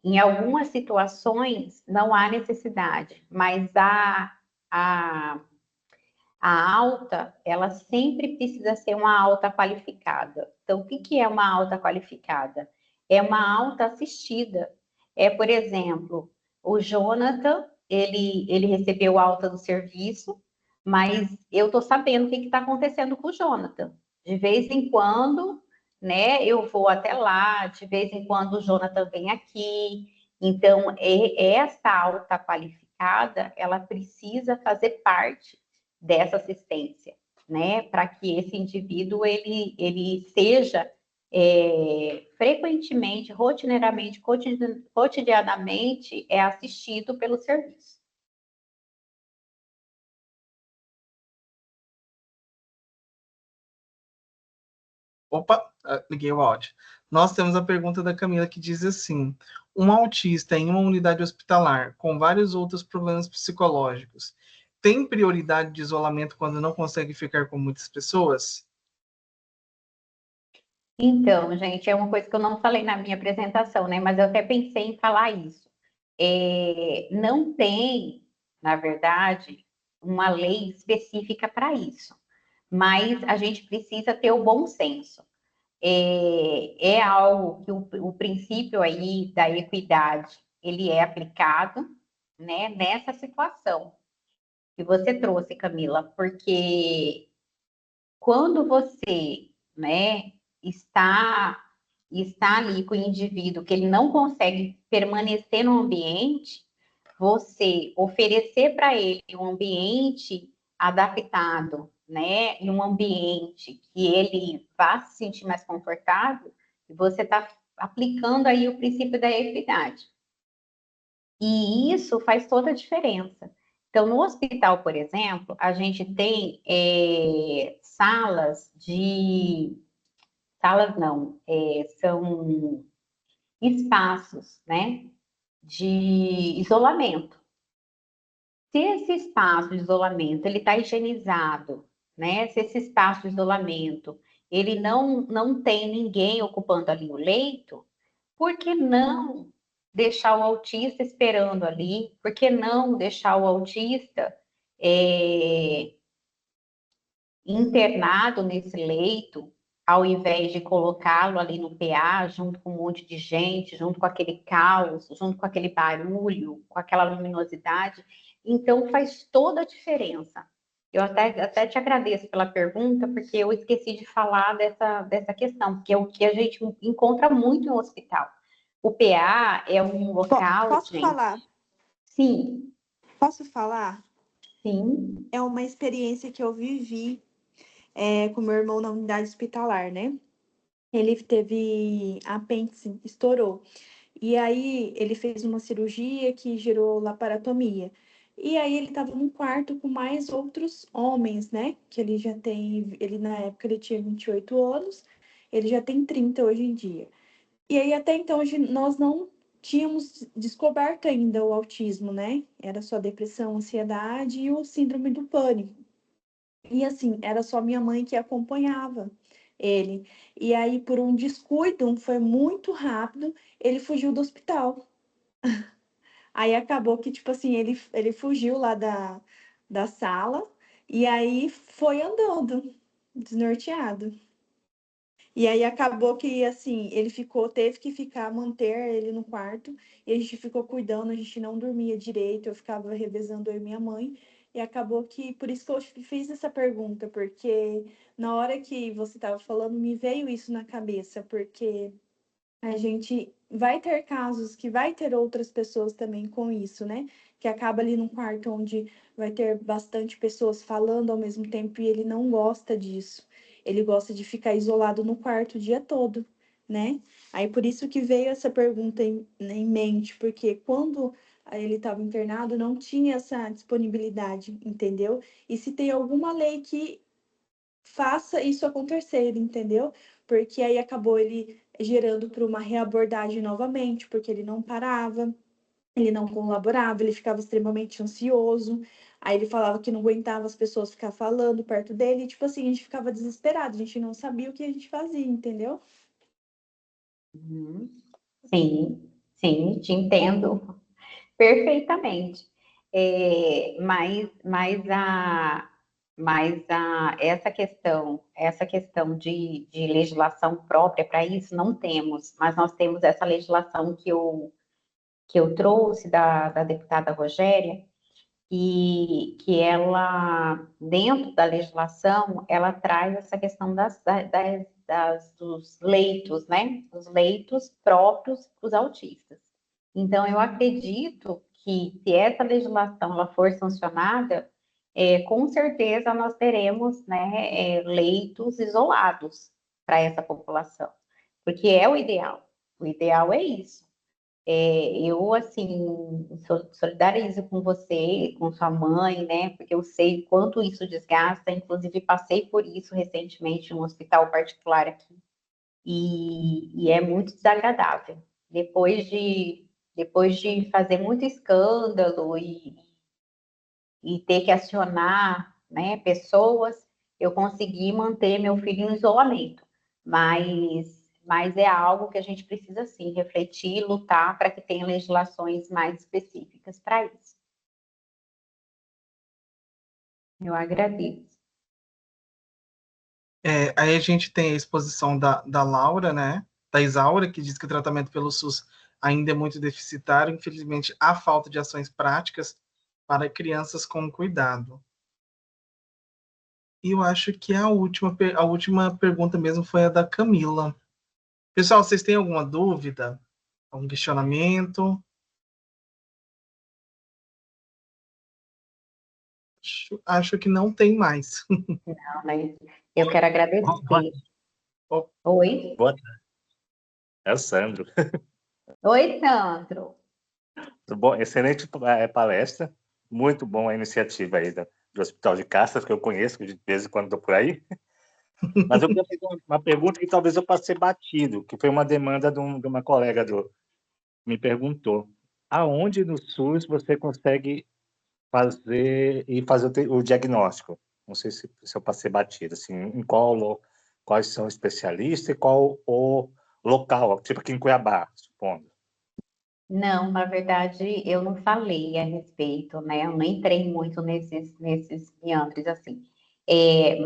em algumas situações não há necessidade, mas a alta, ela sempre precisa ser uma alta qualificada. Então, o que é uma alta qualificada? É uma alta assistida. Por exemplo, o Jonathan, ele recebeu alta do serviço, mas eu estou sabendo o que está acontecendo com o Jonathan. De vez em quando, né, eu vou até lá, de vez em quando o Jonathan vem aqui. Então, essa alta qualificada, ela precisa fazer parte dessa assistência, né, para que esse indivíduo ele seja frequentemente, rotineiramente, cotidianamente assistido pelo serviço. Opa, liguei o áudio. Nós temos a pergunta da Camila que diz assim: um autista em uma unidade hospitalar com vários outros problemas psicológicos tem prioridade de isolamento quando não consegue ficar com muitas pessoas? Então, gente, é uma coisa que eu não falei na minha apresentação, né? Mas eu até pensei em falar isso. Não tem, na verdade, uma lei específica para isso, mas a gente precisa ter o bom senso. É algo que o princípio aí da equidade, ele é aplicado, né, nessa situação que você trouxe, Camila, porque quando você, né, está ali com o indivíduo que ele não consegue permanecer no ambiente, você oferecer para ele um ambiente adaptado, né, em um ambiente que ele vá se sentir mais confortável, você está aplicando aí o princípio da equidade. E isso faz toda a diferença. Então, no hospital, por exemplo, a gente tem salas não, são espaços, né, de isolamento. Se esse espaço de isolamento ele está higienizado, né, se esse espaço de isolamento ele não tem ninguém ocupando ali o leito, por que não deixar o autista esperando ali? Por que não deixar o autista internado nesse leito, ao invés de colocá-lo ali no PA, junto com um monte de gente, junto com aquele caos, junto com aquele barulho, com aquela luminosidade? Então, faz toda a diferença. Eu até te agradeço pela pergunta, porque eu esqueci de falar dessa questão, porque é o que a gente encontra muito no hospital. O PA é um local... Posso falar? Sim. Posso falar? Sim. É uma experiência que eu vivi com meu irmão na unidade hospitalar, né? Ele teve apêndice, estourou. E aí ele fez uma cirurgia que gerou laparotomia. E aí ele estava num quarto com mais outros homens, né? Que ele já tem, ele na época ele tinha 28 anos, ele já tem 30 hoje em dia. E aí até então nós não tínhamos descoberto ainda o autismo, né? Era só depressão, ansiedade e o síndrome do pânico. E assim, era só minha mãe que acompanhava ele. E aí, por um descuido, foi muito rápido, ele fugiu do hospital. Aí acabou que, tipo assim, ele fugiu lá da sala e aí foi andando, desnorteado. E aí acabou que, assim, teve que manter ele no quarto, e a gente ficou cuidando, a gente não dormia direito, eu ficava revezando eu e minha mãe, e acabou que, por isso que eu fiz essa pergunta, porque na hora que você estava falando, me veio isso na cabeça, porque a gente vai ter casos que vai ter outras pessoas também com isso, né? Que acaba ali num quarto onde vai ter bastante pessoas falando ao mesmo tempo e ele não gosta disso. Ele gosta de ficar isolado no quarto o dia todo, né? Aí por isso que veio essa pergunta em mente, porque quando ele estava internado não tinha essa disponibilidade, entendeu? E se tem alguma lei que faça isso acontecer, entendeu? Porque aí acabou ele gerando para uma reabordagem novamente, porque ele não parava, ele não colaborava, ele ficava extremamente ansioso. Aí ele falava que não aguentava as pessoas ficar falando perto dele, e, tipo assim, a gente ficava desesperado, a gente não sabia o que a gente fazia, entendeu? Uhum. Sim, sim, te entendo perfeitamente. Mas essa questão de legislação própria para isso, não temos, mas nós temos essa legislação que eu trouxe da deputada Rogéria, e que ela, dentro da legislação, ela traz essa questão dos leitos, né? Os leitos próprios para os autistas. Então, eu acredito que se essa legislação ela for sancionada, com certeza nós teremos, né, leitos isolados para essa população, porque é o ideal. O ideal é isso. Eu, assim, solidarizo com você, com sua mãe, né? Porque eu sei o quanto isso desgasta. Inclusive, passei por isso recentemente em um hospital particular aqui. E é muito desagradável. Depois de fazer muito escândalo e ter que acionar, né, pessoas, eu consegui manter meu filho em isolamento. Mas é algo que a gente precisa, sim, refletir, lutar para que tenha legislações mais específicas para isso. Eu agradeço. Aí a gente tem a exposição da Laura, né? Da Isaura, que diz que o tratamento pelo SUS ainda é muito deficitário. Infelizmente, há falta de ações práticas para crianças com cuidado. E eu acho que a última pergunta mesmo foi a da Camila. Pessoal, vocês têm alguma dúvida? Algum questionamento? Acho que não tem mais. Não, né? Eu quero agradecer. Oi? Boa tarde. É o Sandro. Oi, Sandro. Tudo bom? Excelente palestra. Muito bom a iniciativa aí do Hospital de Castras, que eu conheço, que de vez em quando estou por aí. Mas eu queria fazer uma pergunta que talvez eu passe batido, que foi uma demanda de uma colega me perguntou. Aonde no SUS você consegue fazer o diagnóstico? Não sei se eu passei batido, assim, quais são os especialistas e qual o local, tipo aqui em Cuiabá, supondo. Não, na verdade, eu não falei a respeito, né? Eu não entrei muito nesses meandros, assim.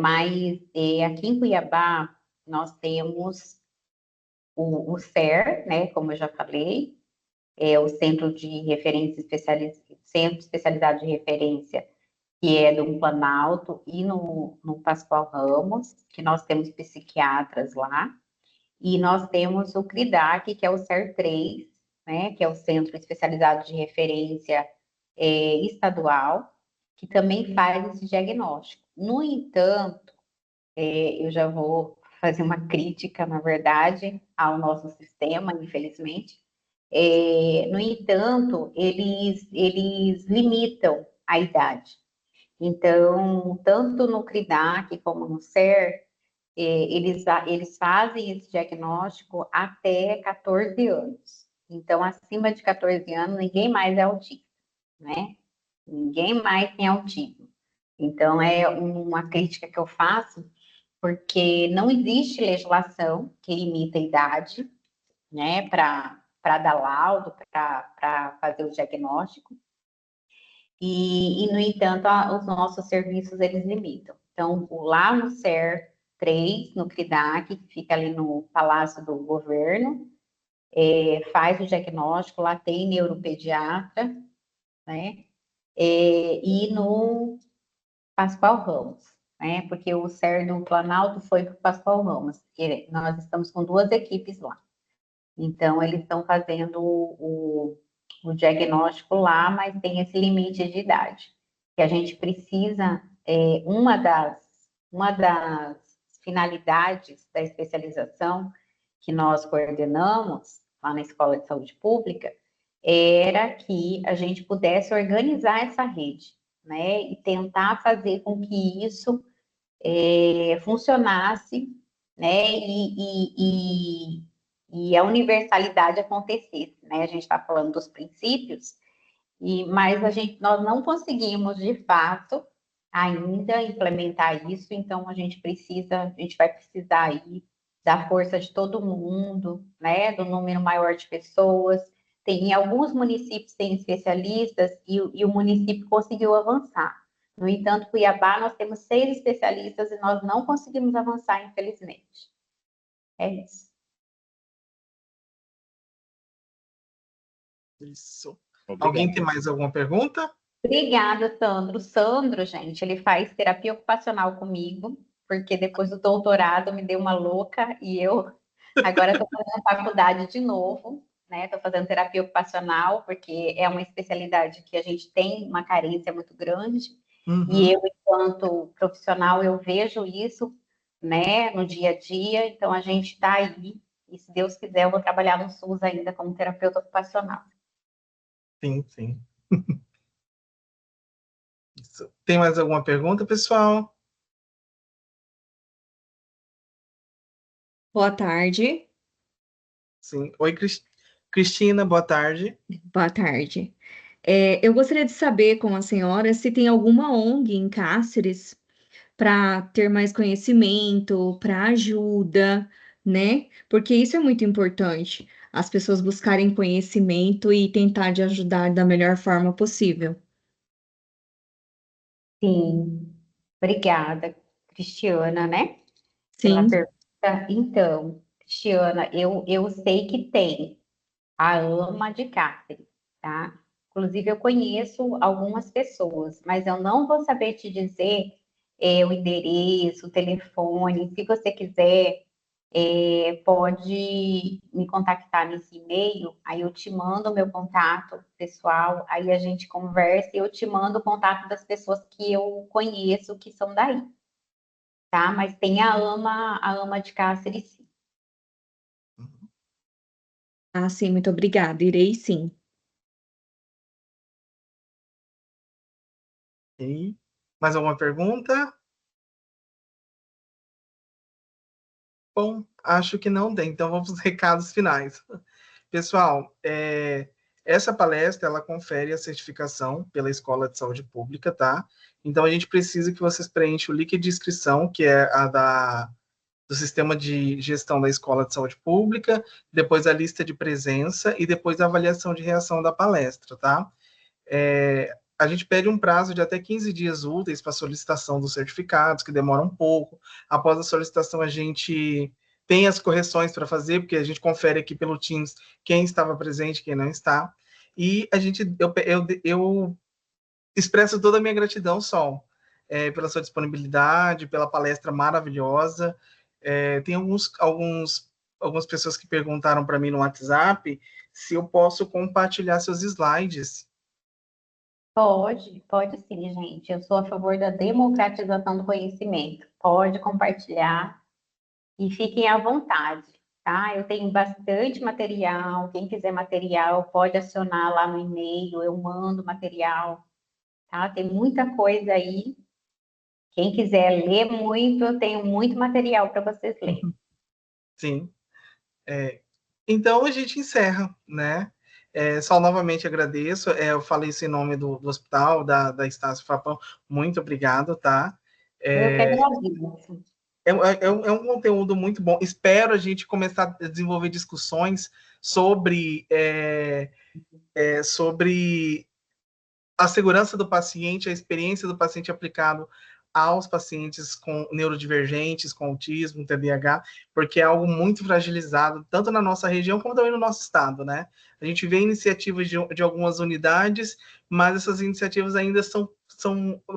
Mas aqui em Cuiabá, nós temos o CER, né? Como eu já falei, é o Centro de Referência Centro Especializado de Referência, que é do Planalto, e no Pascoal Ramos, que nós temos psiquiatras lá. E nós temos o CRIDAC, que é o CER3, né, que é o Centro Especializado de Referência Estadual, que também faz esse diagnóstico. No entanto, eu já vou fazer uma crítica, na verdade, ao nosso sistema, infelizmente. No entanto, eles limitam a idade. Então, tanto no CRIDAC como no CER, eles fazem esse diagnóstico até 14 anos. Então, acima de 14 anos, ninguém mais é autista, né? Ninguém mais tem autismo. Então, é uma crítica que eu faço, porque não existe legislação que limita a idade, né, para dar laudo, para fazer o diagnóstico. No entanto, os nossos serviços, eles limitam. Então, lá no CER 3, no CRIDAC, que fica ali no Palácio do Governo, faz o diagnóstico, lá tem neuropediatra, né? E no Pascoal Ramos, né? Porque o CER do Planalto foi para o Pascoal Ramos, e nós estamos com 2 equipes lá. Então, eles estão fazendo o diagnóstico lá, mas tem esse limite de idade, que a gente precisa, uma das finalidades da especialização que nós coordenamos lá na Escola de Saúde Pública, era que a gente pudesse organizar essa rede, né, e tentar fazer com que isso funcionasse, né, e a universalidade acontecesse, né? A gente está falando dos princípios, mas nós não conseguimos, de fato, ainda implementar isso, então a gente vai precisar aí da força de todo mundo, né? Do número maior de pessoas. Em alguns municípios tem especialistas e o município conseguiu avançar. No entanto, Cuiabá, nós temos 6 especialistas e nós não conseguimos avançar, infelizmente. É isso. Isso. Obrigado. Alguém tem mais alguma pergunta? Obrigada, Sandro. O Sandro, gente, ele faz terapia ocupacional comigo, porque depois do doutorado me deu uma louca e eu agora estou fazendo faculdade de novo, né? Estou fazendo terapia ocupacional, porque é uma especialidade que a gente tem uma carência muito grande. E eu, enquanto profissional, eu vejo isso, né, no dia a dia, então a gente está aí, e se Deus quiser, eu vou trabalhar no SUS ainda como terapeuta ocupacional. Sim, sim. Isso. Tem mais alguma pergunta, pessoal? Boa tarde. Sim. Oi, Cristina, boa tarde. Boa tarde. Eu gostaria de saber com a senhora se tem alguma ONG em Cáceres para ter mais conhecimento, para ajuda, né? Porque isso é muito importante, as pessoas buscarem conhecimento e tentar de ajudar da melhor forma possível. Sim, obrigada, Cristiana, né, pela Sim, pergunta. Então, Cristiana, eu sei que tem a AMA de Cáceres, tá? Inclusive, eu conheço algumas pessoas, mas eu não vou saber te dizer o endereço, o telefone. Se você quiser, pode me contactar nesse e-mail, aí eu te mando o meu contato pessoal, aí a gente conversa e eu te mando o contato das pessoas que eu conheço que são daí, tá? Mas tem a AMA de Cáceres, sim. ah, sim, muito obrigada. Irei sim. E mais alguma pergunta? Bom, acho que não tem, então vamos para os recados finais. Pessoal, essa palestra, ela confere a certificação pela Escola de Saúde Pública, tá? Então, a gente precisa que vocês preencham o link de inscrição, que é do Sistema de Gestão da Escola de Saúde Pública, depois a lista de presença e depois a avaliação de reação da palestra, tá? A gente pede um prazo de até 15 dias úteis para solicitação dos certificados, que demora um pouco. Após a solicitação, a gente tem as correções para fazer, porque a gente confere aqui pelo Teams quem estava presente, quem não está. E eu expresso toda a minha gratidão, Sol, pela sua disponibilidade, pela palestra maravilhosa. Tem algumas pessoas que perguntaram para mim no WhatsApp se eu posso compartilhar seus slides. Pode sim, gente. Eu sou a favor da democratização do conhecimento. Pode compartilhar e fiquem à vontade, tá? Eu tenho bastante material. Quem quiser material, pode acionar lá no e-mail, eu mando material, tá? Tem muita coisa aí. Quem quiser ler muito, eu tenho muito material para vocês lerem. Sim. Então a gente encerra, né? Só novamente agradeço. Eu falei isso em nome do hospital, da Estácio Fapão. Muito obrigado, tá? Eu que agradeço. É um conteúdo muito bom. Espero a gente começar a desenvolver discussões sobre a segurança do paciente, a experiência do paciente aplicado aos pacientes com neurodivergentes, com autismo, TDAH, porque é algo muito fragilizado, tanto na nossa região como também no nosso estado, né? A gente vê iniciativas de algumas unidades, mas essas iniciativas ainda eu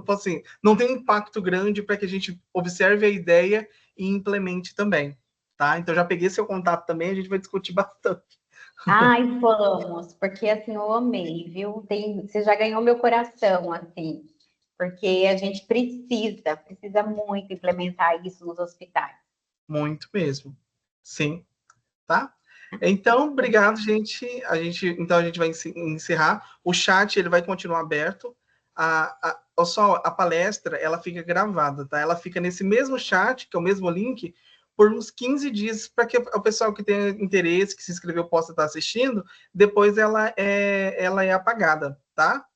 posso assim, não tem um impacto grande para que a gente observe a ideia e implemente também, tá? Então, já peguei seu contato também, a gente vai discutir bastante. Ai, vamos, porque assim, eu amei, viu? Você já ganhou meu coração, assim, porque a gente precisa muito implementar isso nos hospitais. Muito mesmo. Sim, tá? Então, obrigado, gente. Então a gente vai encerrar. O chat ele vai continuar aberto. A palestra ela fica gravada, tá? Ela fica nesse mesmo chat, que é o mesmo link, por uns 15 dias, para que o pessoal que tem interesse, que se inscreveu, possa estar assistindo. Depois ela é apagada, tá?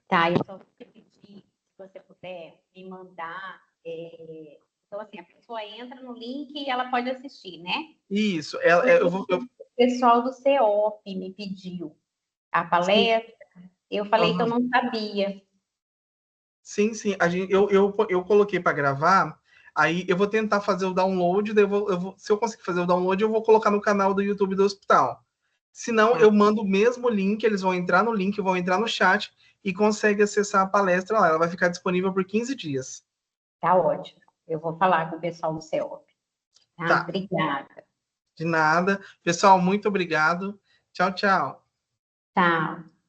Tá, eu só vou pedir, se você puder, me mandar. Então, assim, a pessoa entra no link e ela pode assistir, né? Isso. O pessoal do CEOP me pediu a palestra, eu falei que eu não sabia. Sim. Eu coloquei para gravar, aí eu vou tentar fazer o download, daí se eu conseguir fazer o download, eu vou colocar no canal do YouTube do hospital. Se não, eu mando o mesmo link, eles vão entrar no link, vão entrar no chat e conseguem acessar a palestra lá. Ela vai ficar disponível por 15 dias. Tá ótimo. Eu vou falar com o pessoal do CEOP. Tá. Obrigada. De nada. Pessoal, muito obrigado. Tchau, tchau. Tchau.